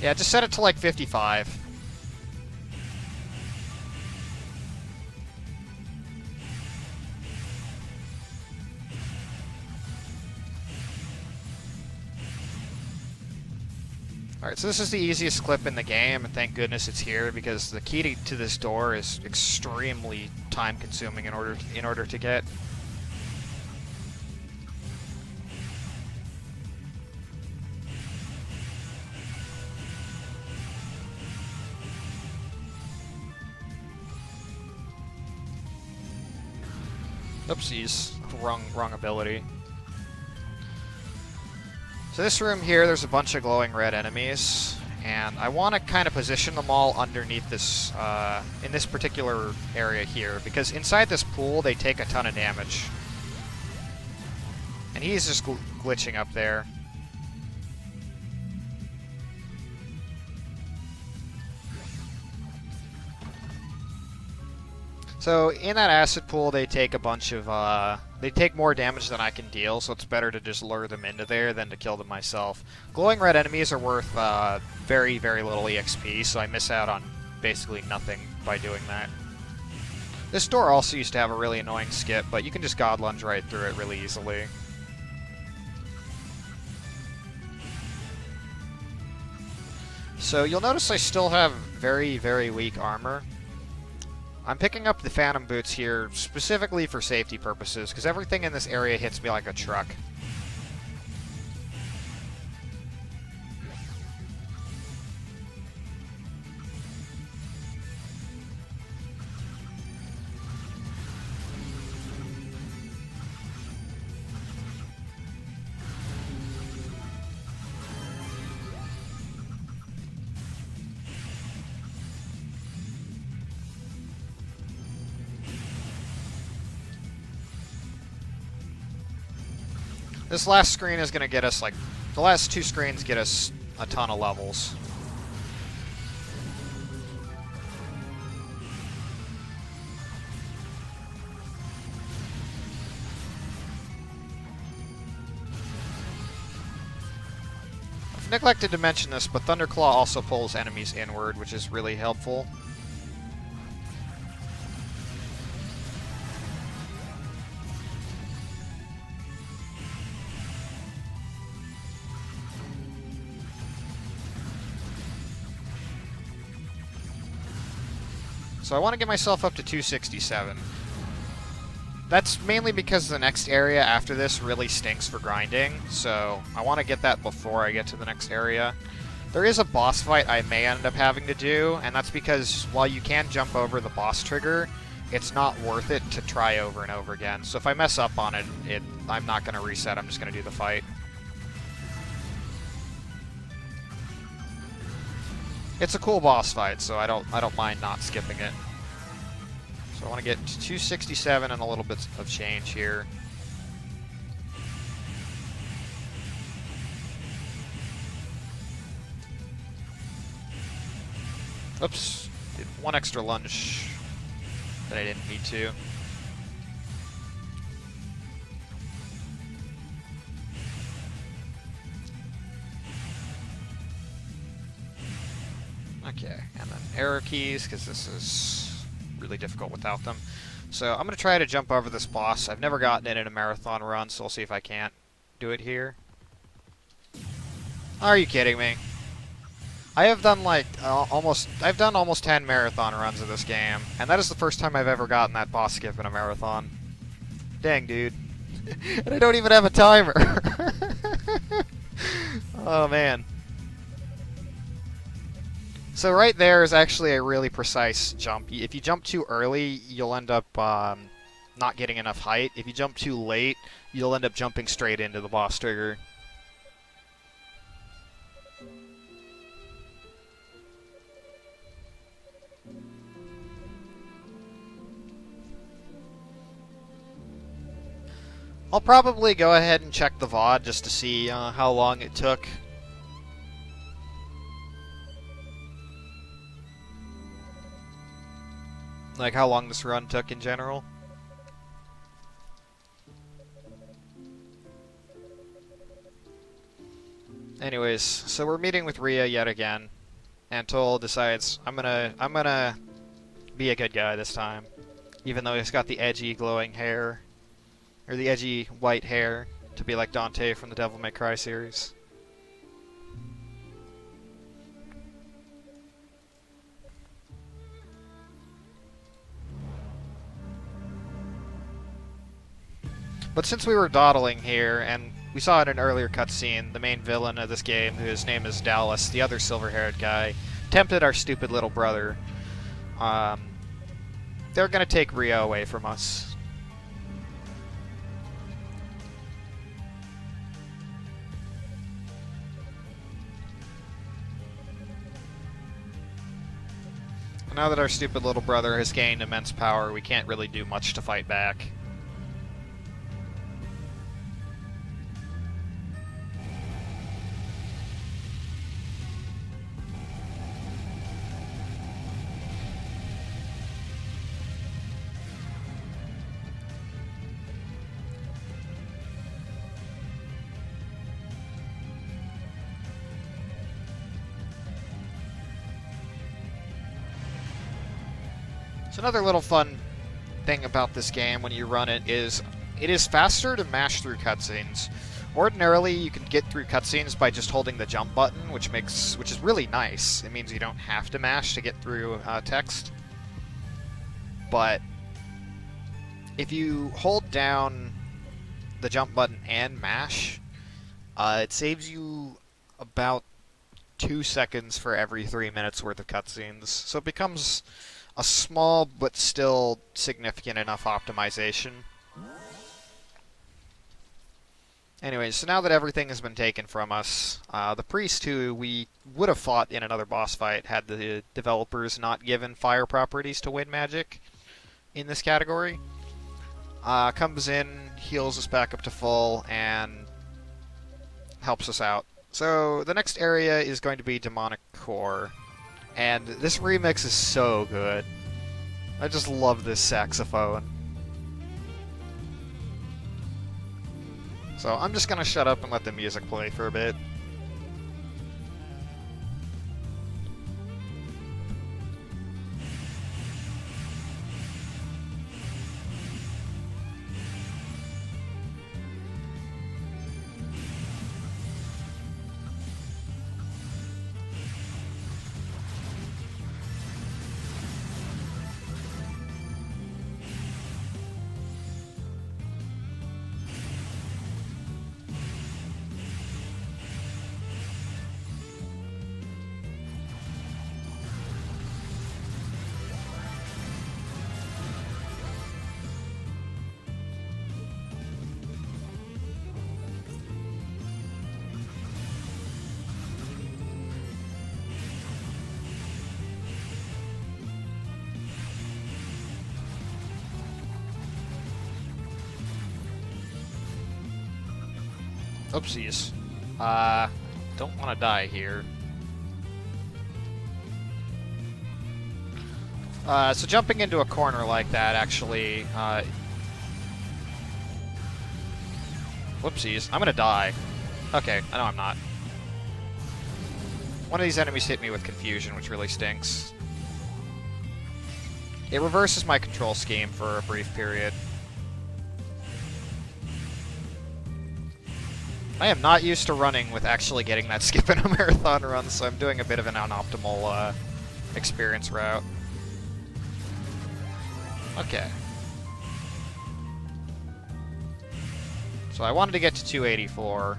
Yeah, just set it to like 55. Alright, so this is the easiest clip in the game, and thank goodness it's here, because the key to this door is extremely time-consuming in order to get. Oopsies. Wrong ability. So this room here, there's a bunch of glowing red enemies, and I want to kind of position them all underneath this, in this particular area here, because inside this pool, they take a ton of damage. And he's just glitching up there. So in that acid pool, they take a bunch of, they take more damage than I can deal, so it's better to just lure them into there than to kill them myself. Glowing red enemies are worth very, very little EXP, so I miss out on basically nothing by doing that. This door also used to have a really annoying skip, but you can just god lunge right through it really easily. So you'll notice I still have very, very weak armor. I'm picking up the Phantom Boots here specifically for safety purposes, because everything in this area hits me like a truck. This last screen is going to get us, like, the last two screens get us a ton of levels. I've neglected to mention this, but Thunderclaw also pulls enemies inward, which is really helpful. So I want to get myself up to 267. That's mainly because the next area after this really stinks for grinding, so I want to get that before I get to the next area. There is a boss fight I may end up having to do, and that's because while you can jump over the boss trigger, it's not worth it to try over and over again. So if I mess up on it, I'm not going to reset, I'm just going to do the fight. It's a cool boss fight, so I don't mind not skipping it. So I want to get to 267 and a little bit of change here. Oops, did one extra lunge that I didn't need to. Okay, and then error keys, because this is really difficult without them. So I'm going to try to jump over this boss. I've never gotten it in a marathon run, so we'll see if I can't do it here. Are you kidding me? I have done like almost 10 marathon runs of this game, and that is the first time I've ever gotten that boss skip in a marathon. Dang, dude. And I don't even have a timer. Oh, man. So right there is actually a really precise jump. If you jump too early, you'll end up not getting enough height. If you jump too late, you'll end up jumping straight into the boss trigger. I'll probably go ahead and check the VOD just to see how long it took. Like how long this run took in general. Anyways, so we're meeting with Rhea yet again, and Toal decides I'm gonna be a good guy this time, even though he's got the edgy glowing hair, or the edgy white hair, to be like Dante from the Devil May Cry series. But since we were dawdling here, and we saw in an earlier cutscene, the main villain of this game, whose name is Dallas, the other silver-haired guy, tempted our stupid little brother. They're gonna take Rio away from us. Now that our stupid little brother has gained immense power, we can't really do much to fight back. So another little fun thing about this game when you run it is faster to mash through cutscenes. Ordinarily, you can get through cutscenes by just holding the jump button, which is really nice. It means you don't have to mash to get through text. But if you hold down the jump button and mash, it saves you about 2 seconds for every 3 minutes worth of cutscenes. So it becomes a small but still significant enough optimization. Anyway, so now that everything has been taken from us, the priest, who we would have fought in another boss fight had the developers not given fire properties to wind magic in this category, comes in, heals us back up to full, and helps us out. So the next area is going to be Demonic Core. And this remix is so good. I just love this saxophone. So I'm just gonna shut up and let the music play for a bit. Oopsies. Don't want to die here. So jumping into a corner like that actually... Whoopsies. I'm gonna die. Okay, I know I'm not. One of these enemies hit me with confusion, which really stinks. It reverses my control scheme for a brief period. I am not used to running with actually getting that skip in a marathon run, so I'm doing a bit of an unoptimal experience route. Okay. So I wanted to get to 284.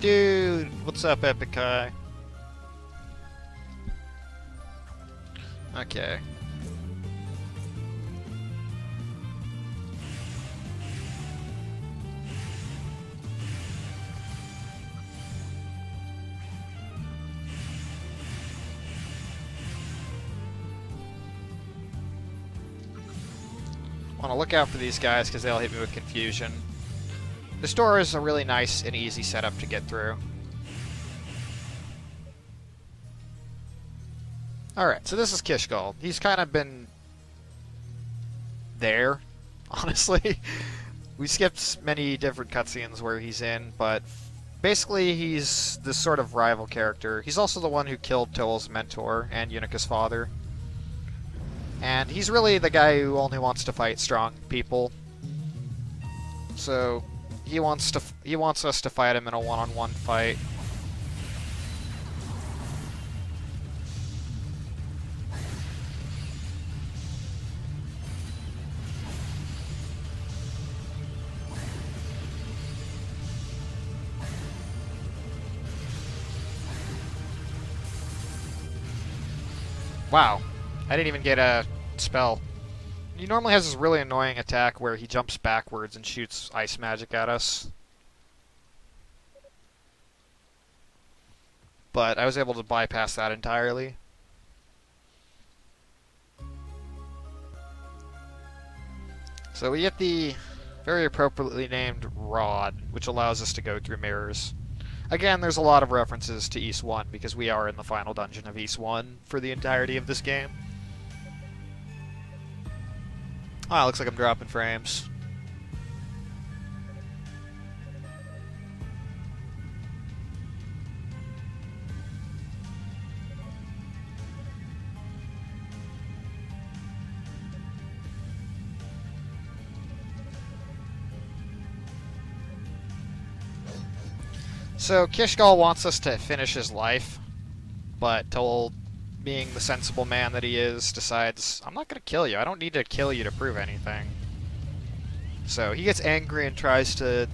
Dude, what's up, Epic Eye? Okay. Want to look out for these guys because they'll hit me with confusion. This door is a really nice and easy setup to get through. Alright, so this is Kishgol. He's kind of been there, honestly. We skipped many different cutscenes where he's in, but basically he's this sort of rival character. He's also the one who killed Toal's mentor and Unica's father. And he's really the guy who only wants to fight strong people. So he wants us to fight him in a one-on-one fight. Wow. I didn't even get a spell. He normally has this really annoying attack where he jumps backwards and shoots ice magic at us. But I was able to bypass that entirely. So we get the very appropriately named Rod, which allows us to go through mirrors. Again, there's a lot of references to East 1 because we are in the final dungeon of East 1 for the entirety of this game. Ah, looks like I'm dropping frames. So Kishgal wants us to finish his life, but Toal, being the sensible man that he is, decides, I'm not going to kill you. I don't need to kill you to prove anything. So he gets angry and tries to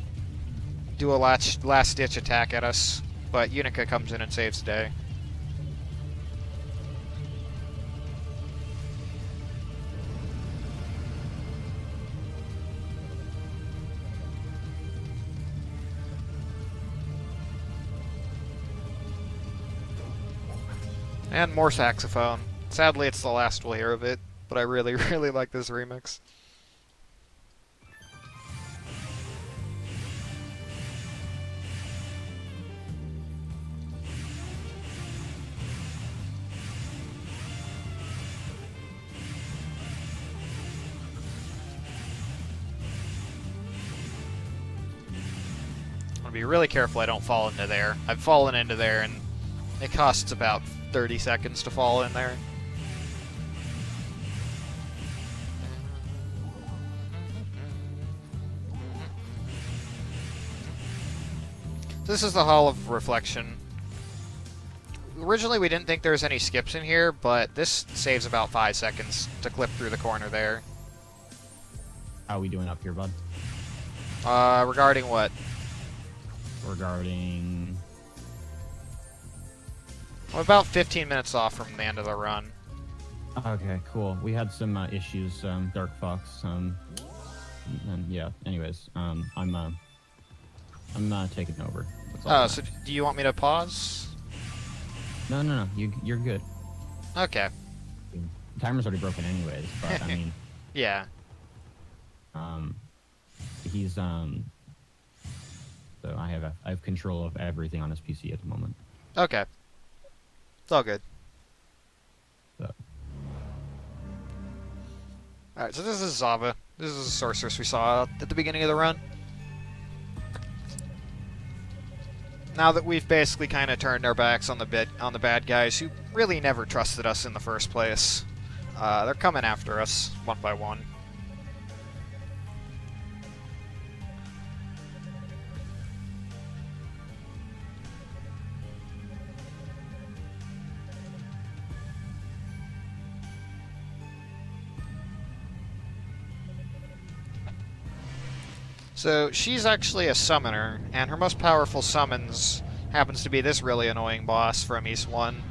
do a last-ditch attack at us, but Unica comes in and saves the day. And more saxophone. Sadly, it's the last we'll hear of it, but I really, really like this remix. I'm gonna be really careful I don't fall into there. I've fallen into there, and it costs about 30 seconds to fall in there. This is the Hall of Reflection. Originally we didn't think there was any skips in here, but this saves about 5 seconds to clip through the corner there. How are we doing up here, bud? Regarding what? Regarding... I'm about 15 minutes off from the end of the run. Okay, cool. We had some issues, Dark Fox, and yeah, anyways, I'm taking over. That's all Oh, that so matters. do you want me to pause? No, you're good. Okay. The timer's already broken anyways, but I mean... Yeah. He's, so I have control of everything on his PC at the moment. Okay. It's all good. So. Alright, so this is Zava. This is the sorceress we saw at the beginning of the run. Now that we've basically kind of turned our backs on the bad guys who really never trusted us in the first place, they're coming after us one by one. So she's actually a summoner, and her most powerful summons happens to be this really annoying boss from East 1.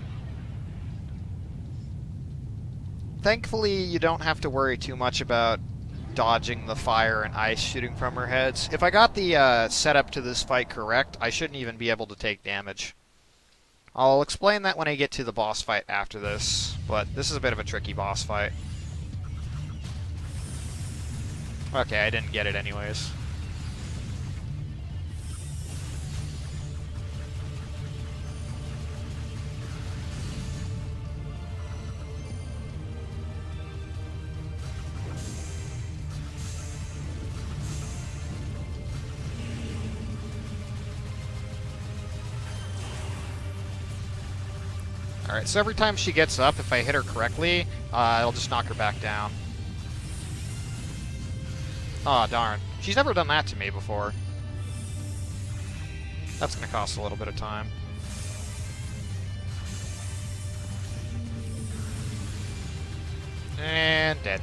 Thankfully, you don't have to worry too much about dodging the fire and ice shooting from her heads. If I got the setup to this fight correct, I shouldn't even be able to take damage. I'll explain that when I get to the boss fight after this, but this is a bit of a tricky boss fight. Okay, I didn't get it anyways. Alright, so every time she gets up, if I hit her correctly, it'll just knock her back down. Aw, darn. She's never done that to me before. That's gonna cost a little bit of time. And dead.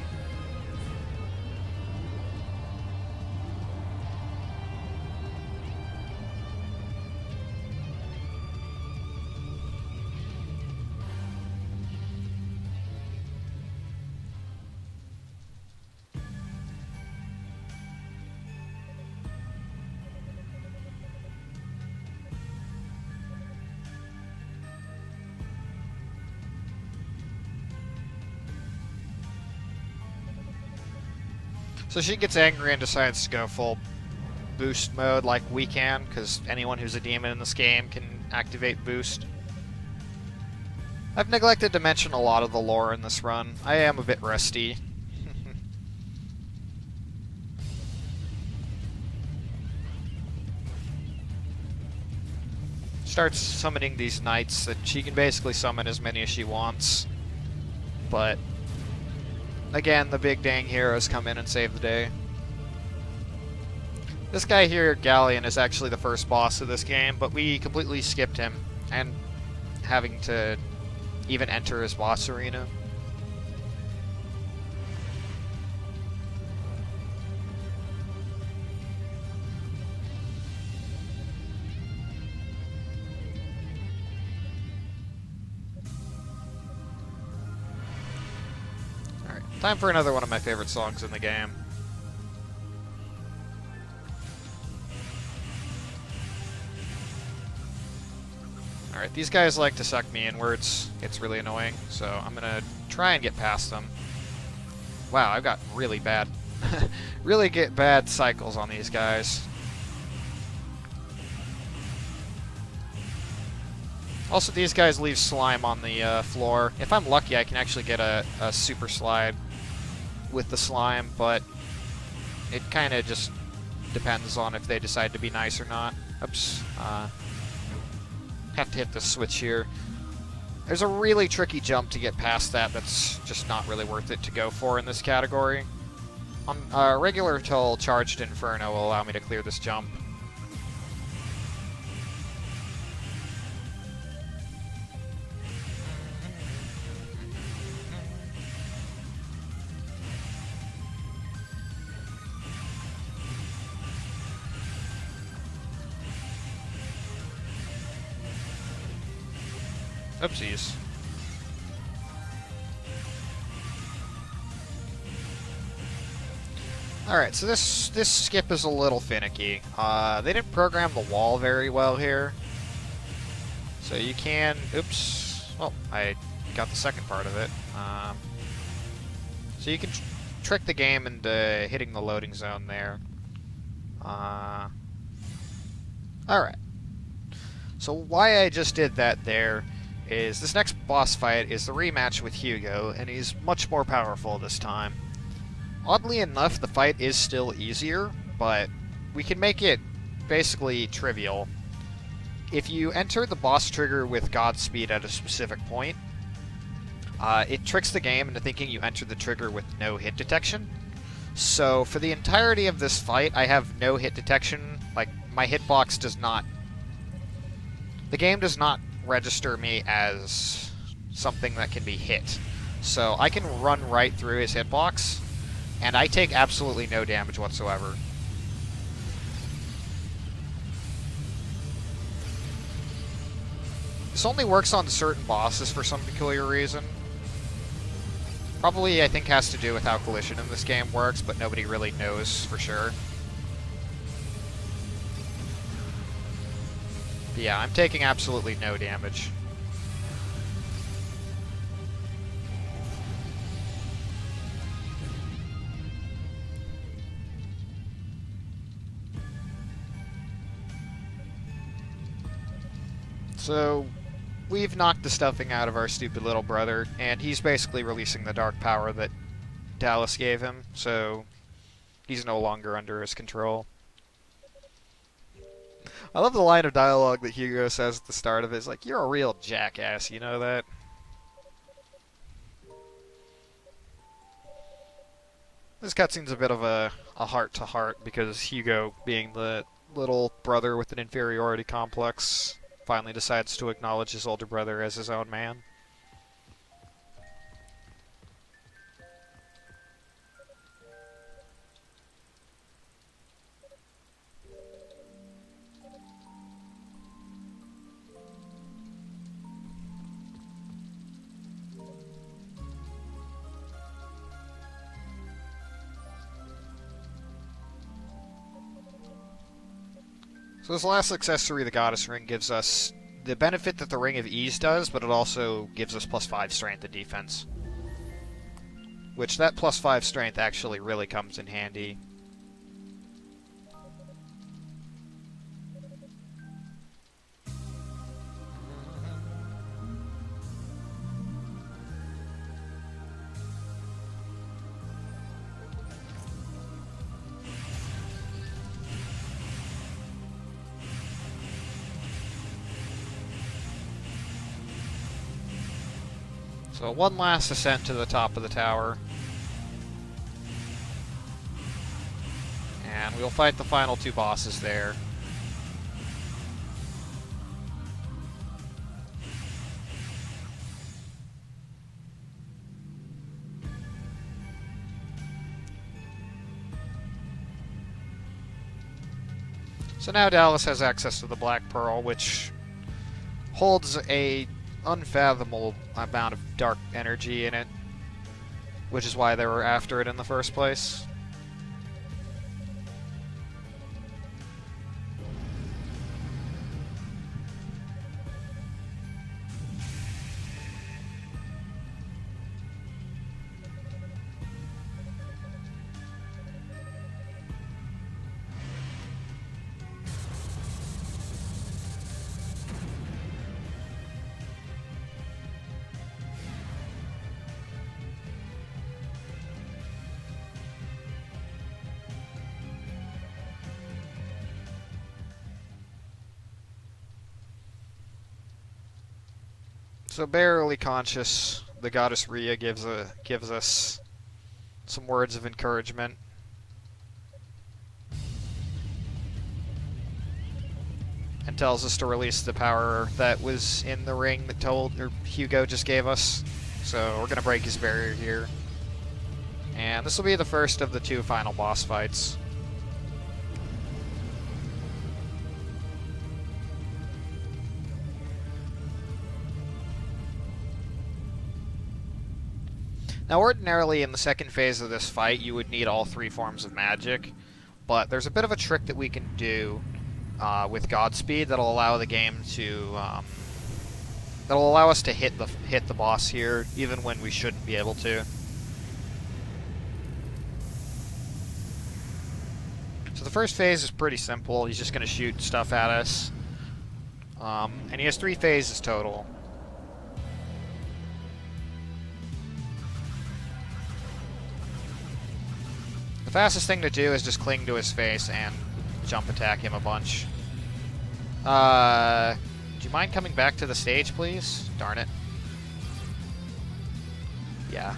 So she gets angry and decides to go full boost mode like we can, because anyone who's a demon in this game can activate boost. I've neglected to mention a lot of the lore in this run. I am a bit rusty. Starts summoning these knights that she can basically summon as many as she wants. But again, the big dang heroes come in and save the day. This guy here, Galleon, is actually the first boss of this game, but we completely skipped him, and having to even enter his boss arena. Alright, time for another one of my favorite songs in the game. Alright, these guys like to suck me inwards. It's really annoying, so I'm gonna try and get past them. Wow, I've got really bad bad cycles on these guys. Also, these guys leave slime on the floor. If I'm lucky, I can actually get a super slide with the slime, but it kind of just depends on if they decide to be nice or not. Oops. Have to hit the switch here. There's a really tricky jump to get past that that's just not really worth it to go for in this category. On regular Toal, Charged Inferno will allow me to clear this jump. Oopsies. Alright, so this skip is a little finicky. They didn't program the wall very well here. So you can... Oops. Well, I got the second part of it. So you can trick the game into hitting the loading zone there. Alright. So why I just did that there is this next boss fight is the rematch with Hugo, and he's much more powerful this time. Oddly enough, the fight is still easier, but we can make it basically trivial. If you enter the boss trigger with Godspeed at a specific point, it tricks the game into thinking you entered the trigger with no hit detection. So for the entirety of this fight, I have no hit detection. Like, my hitbox does not... The game does not register me as something that can be hit. So I can run right through his hitbox, and I take absolutely no damage whatsoever. This only works on certain bosses for some peculiar reason. Probably, I think, has to do with how collision in this game works, but nobody really knows for sure. But yeah, I'm taking absolutely no damage. So, we've knocked the stuffing out of our stupid little brother, and he's basically releasing the dark power that Dallas gave him, so he's no longer under his control. I love the line of dialogue that Hugo says at the start of it. It's like, you're a real jackass, you know that? This cutscene's a bit of a heart-to-heart, because Hugo, being the little brother with an inferiority complex, finally decides to acknowledge his older brother as his own man. So this last accessory, the Goddess Ring, gives us the benefit that the Ring of Ease does, but it also gives us +5 strength and defense. which that +5 strength actually really comes in handy. So one last ascent to the top of the tower. And we'll fight the final 2 bosses there. So now Dallas has access to the Black Pearl, which holds a unfathomable amount of dark energy in it, which is why they were after it in the first place. So barely conscious, the goddess Rhea gives us some words of encouragement. And tells us to release the power that was in the ring that Hugo just gave us. So we're gonna break his barrier here. And this will be the first of the 2 final boss fights. Now, ordinarily, in the second phase of this fight, you would need all 3 forms of magic, but there's a bit of a trick that we can do with Godspeed that'll allow the game to that'll allow us to hit the boss here, even when we shouldn't be able to. So the first phase is pretty simple. He's just going to shoot stuff at us, and he has 3 phases total. The fastest thing to do is just cling to his face and jump attack him a bunch. Do you mind coming back to the stage, please? Darn it. Yeah.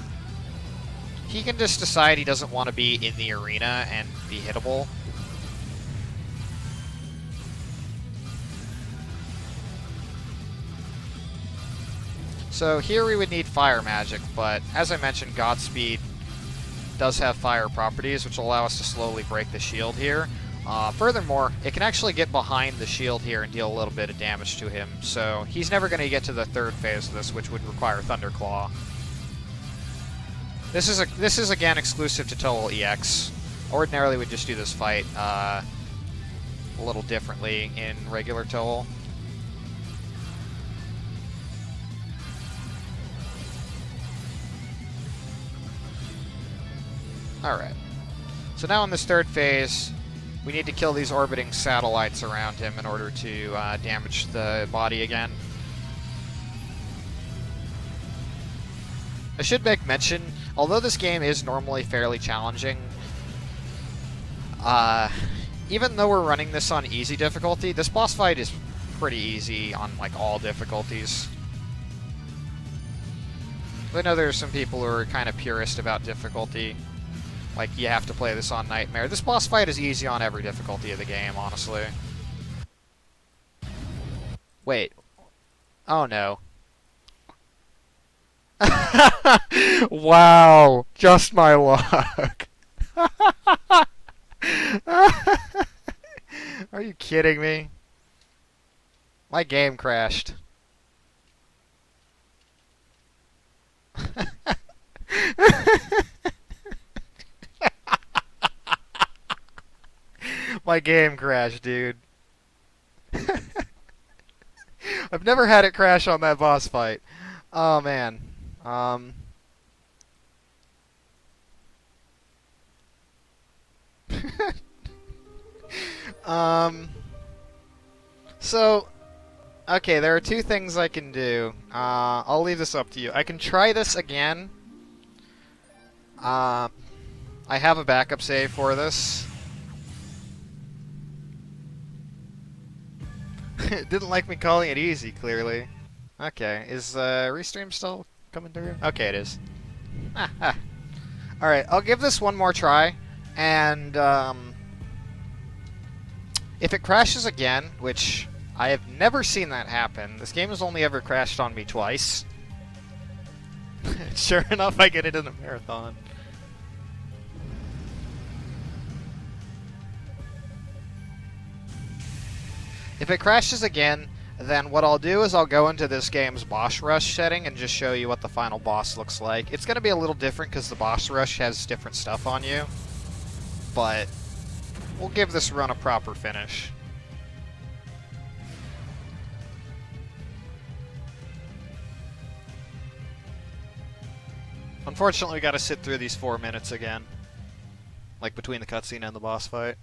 He can just decide he doesn't want to be in the arena and be hittable. So here we would need fire magic, but as I mentioned, Godspeed does have fire properties, which will allow us to slowly break the shield here. Furthermore, it can actually get behind the shield here and deal a little bit of damage to him, so he's never going to get to the 3rd phase of this, which would require Thunderclaw. This is again exclusive to Toal EX. Ordinarily, we'd just do this fight a little differently in regular Toal. Alright. So now in this 3rd phase, we need to kill these orbiting satellites around him in order to damage the body again. I should make mention, although this game is normally fairly challenging, even though we're running this on easy difficulty, this boss fight is pretty easy on like all difficulties. I know there's some people who are kind of purist about difficulty. Like, you have to play this on Nightmare. This boss fight is easy on every difficulty of the game, honestly. Wait. Oh, no. Wow. Just my luck. Are you kidding me? My game crashed. My game crashed, dude. I've never had it crash on that boss fight. Oh, man. So, okay, there are two things I can do. I'll leave this up to you. I can try this again. I have a backup save for this. It didn't like me calling it easy, clearly. Okay, is Restream still coming through? Okay, it is. Alright, I'll give this one more try, and if it crashes again, which I have never seen that happen, this game has only ever crashed on me twice. Sure enough, I get it in a marathon. If it crashes again, then what I'll do is I'll go into this game's boss rush setting and just show you what the final boss looks like. It's going to be a little different because the boss rush has different stuff on you, but we'll give this run a proper finish. Unfortunately, we got to sit through these 4 minutes again, like between the cutscene and the boss fight.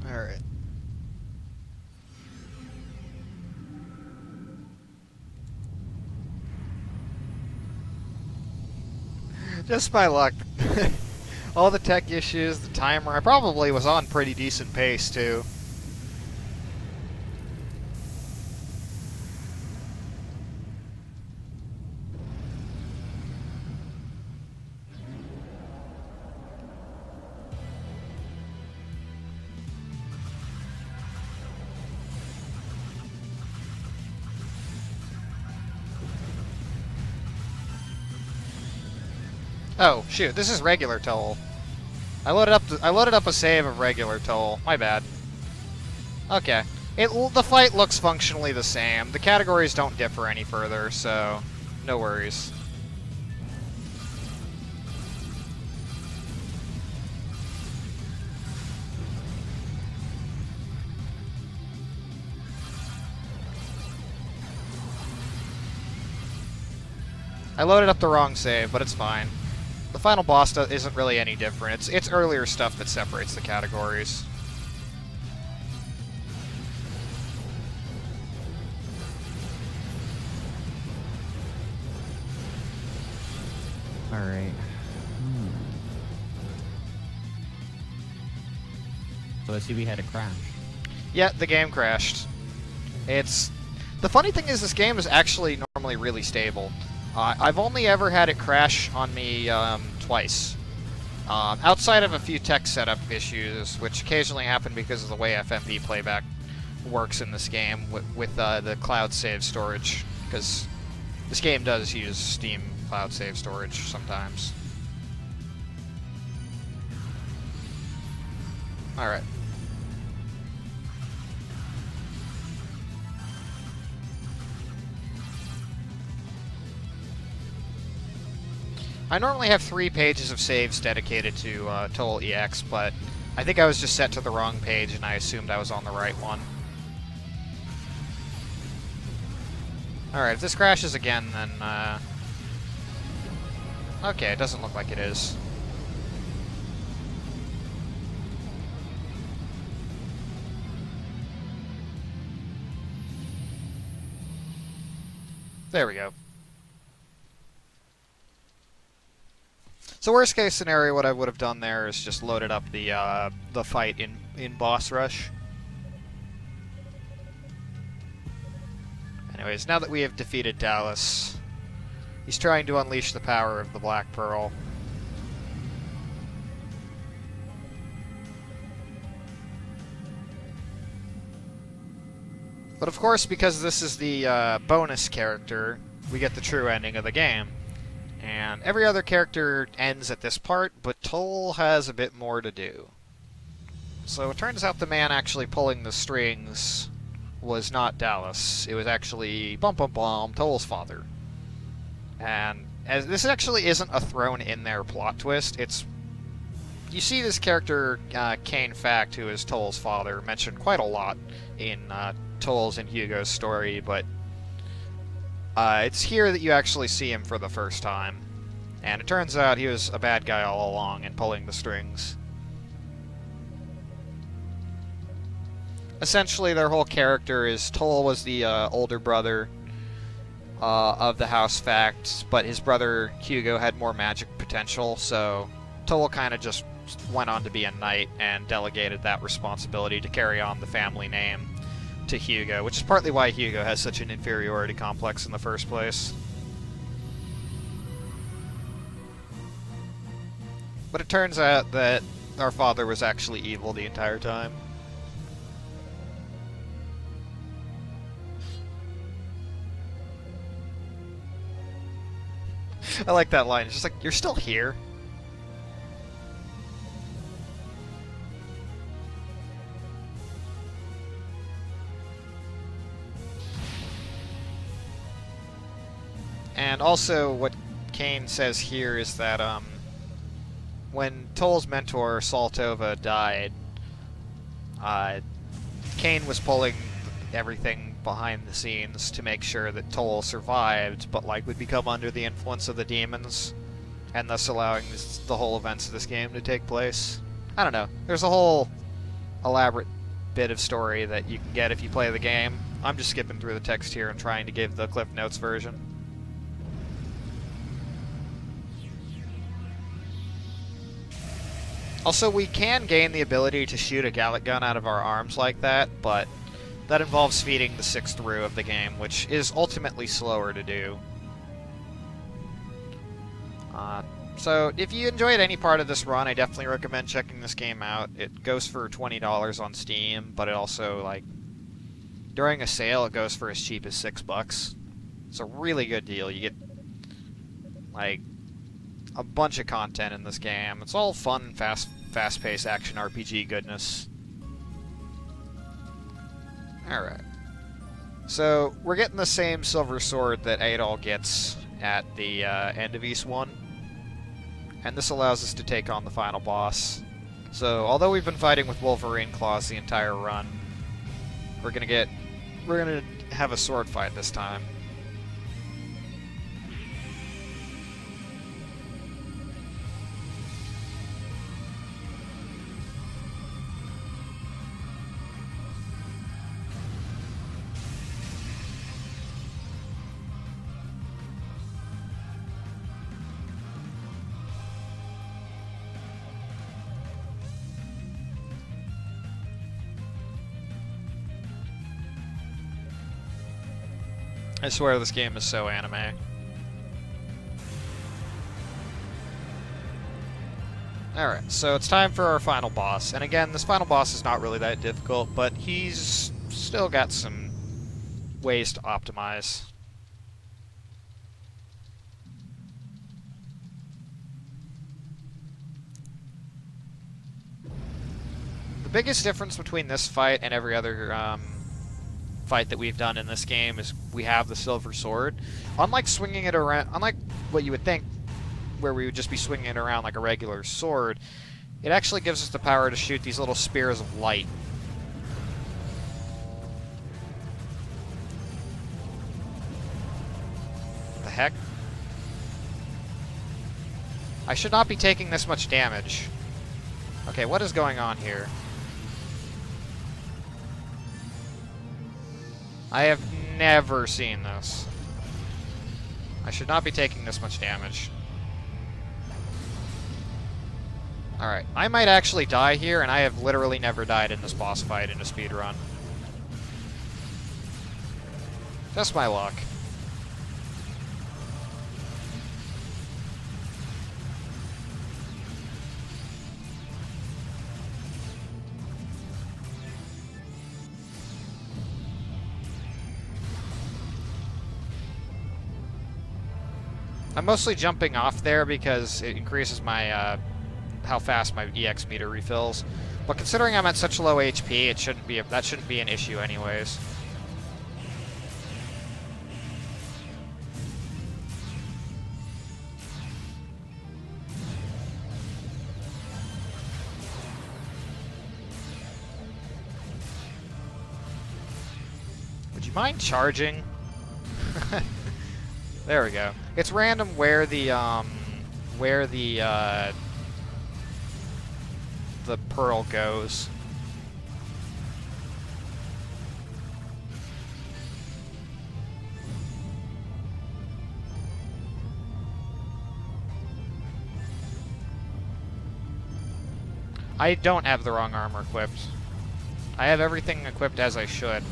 Alright. Just by luck. All the tech issues, the timer, I probably was on pretty decent pace too. Oh, shoot, this is regular Toal. I loaded up a save of regular Toal. My bad. Okay. The fight looks functionally the same. The categories don't differ any further, so no worries. I loaded up the wrong save, but it's fine. The final boss isn't really any different. It's earlier stuff that separates the categories. Alright. So I see we had a crash. Yeah, the game crashed. The funny thing is this game is actually normally really stable. I've only ever had it crash on me twice. Outside of a few tech setup issues, which occasionally happen because of the way FMV playback works in this game with the cloud save storage, because this game does use Steam cloud save storage sometimes. Alright. I normally have 3 pages of saves dedicated to Toal EX, but I think I was just set to the wrong page and I assumed I was on the right one. Alright, if this crashes again, then okay, it doesn't look like it is. There we go. So worst case scenario, what I would have done there is just loaded up the fight in boss rush. Anyways, now that we have defeated Dallas, he's trying to unleash the power of the Black Pearl. But of course, because this is the bonus character, we get the true ending of the game. And every other character ends at this part, but Toal has a bit more to do. So it turns out the man actually pulling the strings was not Dallas. It was actually Toal's father. And as this actually isn't a thrown in there plot twist, it's you see this character Kane Fact, who is Toal's father, mentioned quite a lot in Toal's and Hugo's story, but it's here that you actually see him for the first time. And it turns out he was a bad guy all along and pulling the strings. Essentially, their whole character is Toal was the older brother of the House Fact, but his brother Hugo had more magic potential, so Toal kind of just went on to be a knight and delegated that responsibility to carry on the family name to Hugo, which is partly why Hugo has such an inferiority complex in the first place. But it turns out that our father was actually evil the entire time. I like that line. It's just like, you're still here? And also, what Kane says here is that, when Toal's mentor, Saltova, died, Kane was pulling everything behind the scenes to make sure that Toal survived, but like would become under the influence of the demons, and thus allowing the whole events of this game to take place. I don't know. There's a whole elaborate bit of story that you can get if you play the game. I'm just skipping through the text here and trying to give the Cliff Notes version. Also, we can gain the ability to shoot a Gallic gun out of our arms like that, but that involves feeding the 6th roux of the game, which is ultimately slower to do. So, if you enjoyed any part of this run, I definitely recommend checking this game out. It goes for $20 on Steam, but it also, like, during a sale, it goes for as cheap as $6. It's a really good deal. You get, like, a bunch of content in this game. It's all fun, fast-paced action RPG goodness. Alright. So, we're getting the same silver sword that Adol gets at the end of East 1. And this allows us to take on the final boss. So, although we've been fighting with Wolverine claws the entire run, we're gonna have a sword fight this time. I swear this game is so anime. Alright, so it's time for our final boss. And again, this final boss is not really that difficult, but he's still got some ways to optimize. The biggest difference between this fight and every other fight that we've done in this game is we have the silver sword. Unlike swinging it around, unlike what you would think where we would just be swinging it around like a regular sword, it actually gives us the power to shoot these little spears of light. What the heck? I should not be taking this much damage. Okay, what is going on here? I have never seen this. I should not be taking this much damage. Alright, I might actually die here, and I have literally never died in this boss fight in a speedrun. Just my luck. I'm mostly jumping off there because it increases my how fast my EX meter refills. But considering I'm at such low HP, that shouldn't be an issue anyways. Would you mind charging? There we go. It's random where the pearl goes. I don't have the wrong armor equipped. I have everything equipped as I should.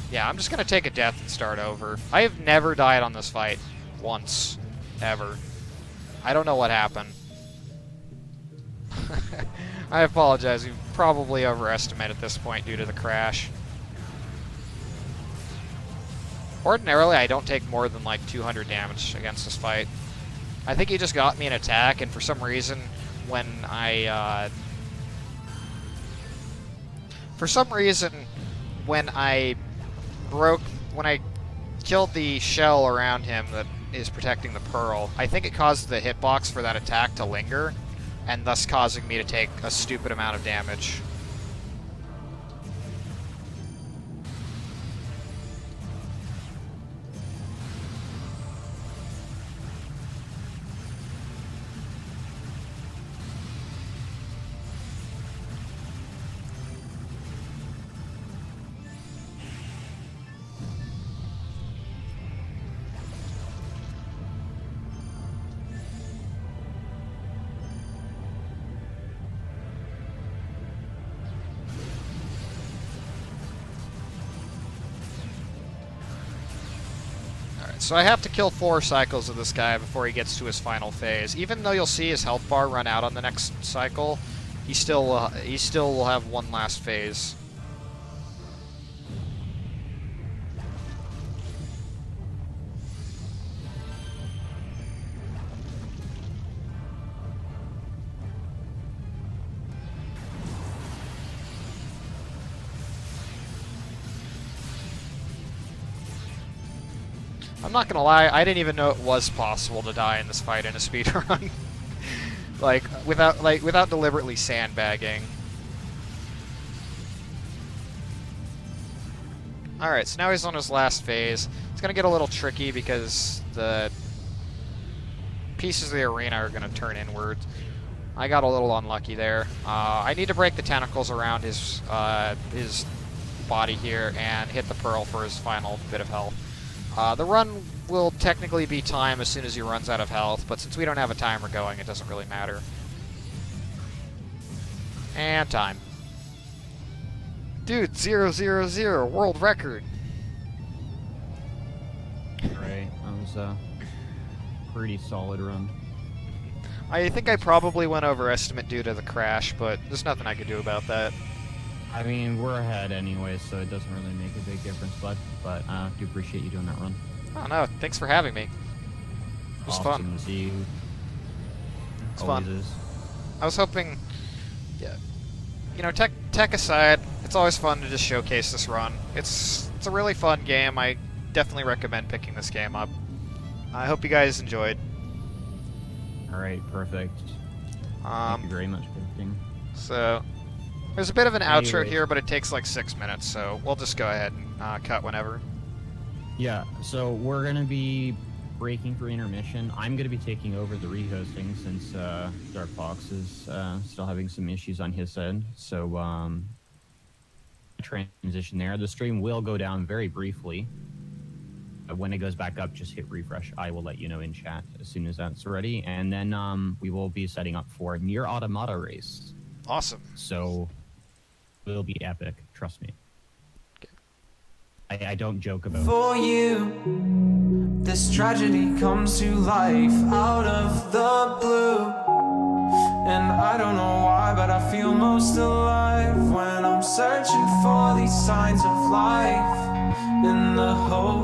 Yeah, I'm just gonna take a death and start over. I have never died on this fight. Once. Ever. I don't know what happened. I apologize, you probably overestimate at this point due to the crash. Ordinarily, I don't take more than like 200 damage against this fight. I think he just got me an attack, and for some reason, when I killed the shell around him that is protecting the pearl, I think it caused the hitbox for that attack to linger, and thus causing me to take a stupid amount of damage. So I have to kill 4 cycles of this guy before he gets to his final phase. Even though you'll see his health bar run out on the next cycle, he still will have one last phase. I'm not gonna lie, I didn't even know it was possible to die in this fight in a speedrun. without deliberately sandbagging. Alright, so now he's on his last phase. It's gonna get a little tricky because the pieces of the arena are gonna turn inward. I got a little unlucky there. I need to break the tentacles around his body here and hit the pearl for his final bit of health. The run will technically be time as soon as he runs out of health, but since we don't have a timer going, it doesn't really matter. And time. Dude, 000, world record. Right, that was a pretty solid run. I think I probably went over estimate due to the crash, but there's nothing I could do about that. I mean, we're ahead anyway, so it doesn't really make a big difference, bud. But I do appreciate you doing that run. Oh no, thanks for having me. It was Awesome fun. to see you. It's Always fun. is. I was hoping, yeah, you know, tech aside, it's always fun to just showcase this run. It's a really fun game. I definitely recommend picking this game up. I hope you guys enjoyed. All right, perfect. Thank you very much for everything. So, there's a bit of an outro Anyways. here, but it takes like 6 minutes, so we'll just go ahead and cut whenever. Yeah, so we're going to be breaking for intermission. I'm going to be taking over the rehosting since Dark Fox is still having some issues on his end. So, transition there. The stream will go down very briefly. When it goes back up, just hit refresh. I will let you know in chat as soon as that's ready. And then we will be setting up for Nier Automata race. Awesome. So, it'll be epic. Trust me. I don't joke about it. For you, this tragedy comes to life out of the blue. And I don't know why, but I feel most alive when I'm searching for these signs of life in the hopes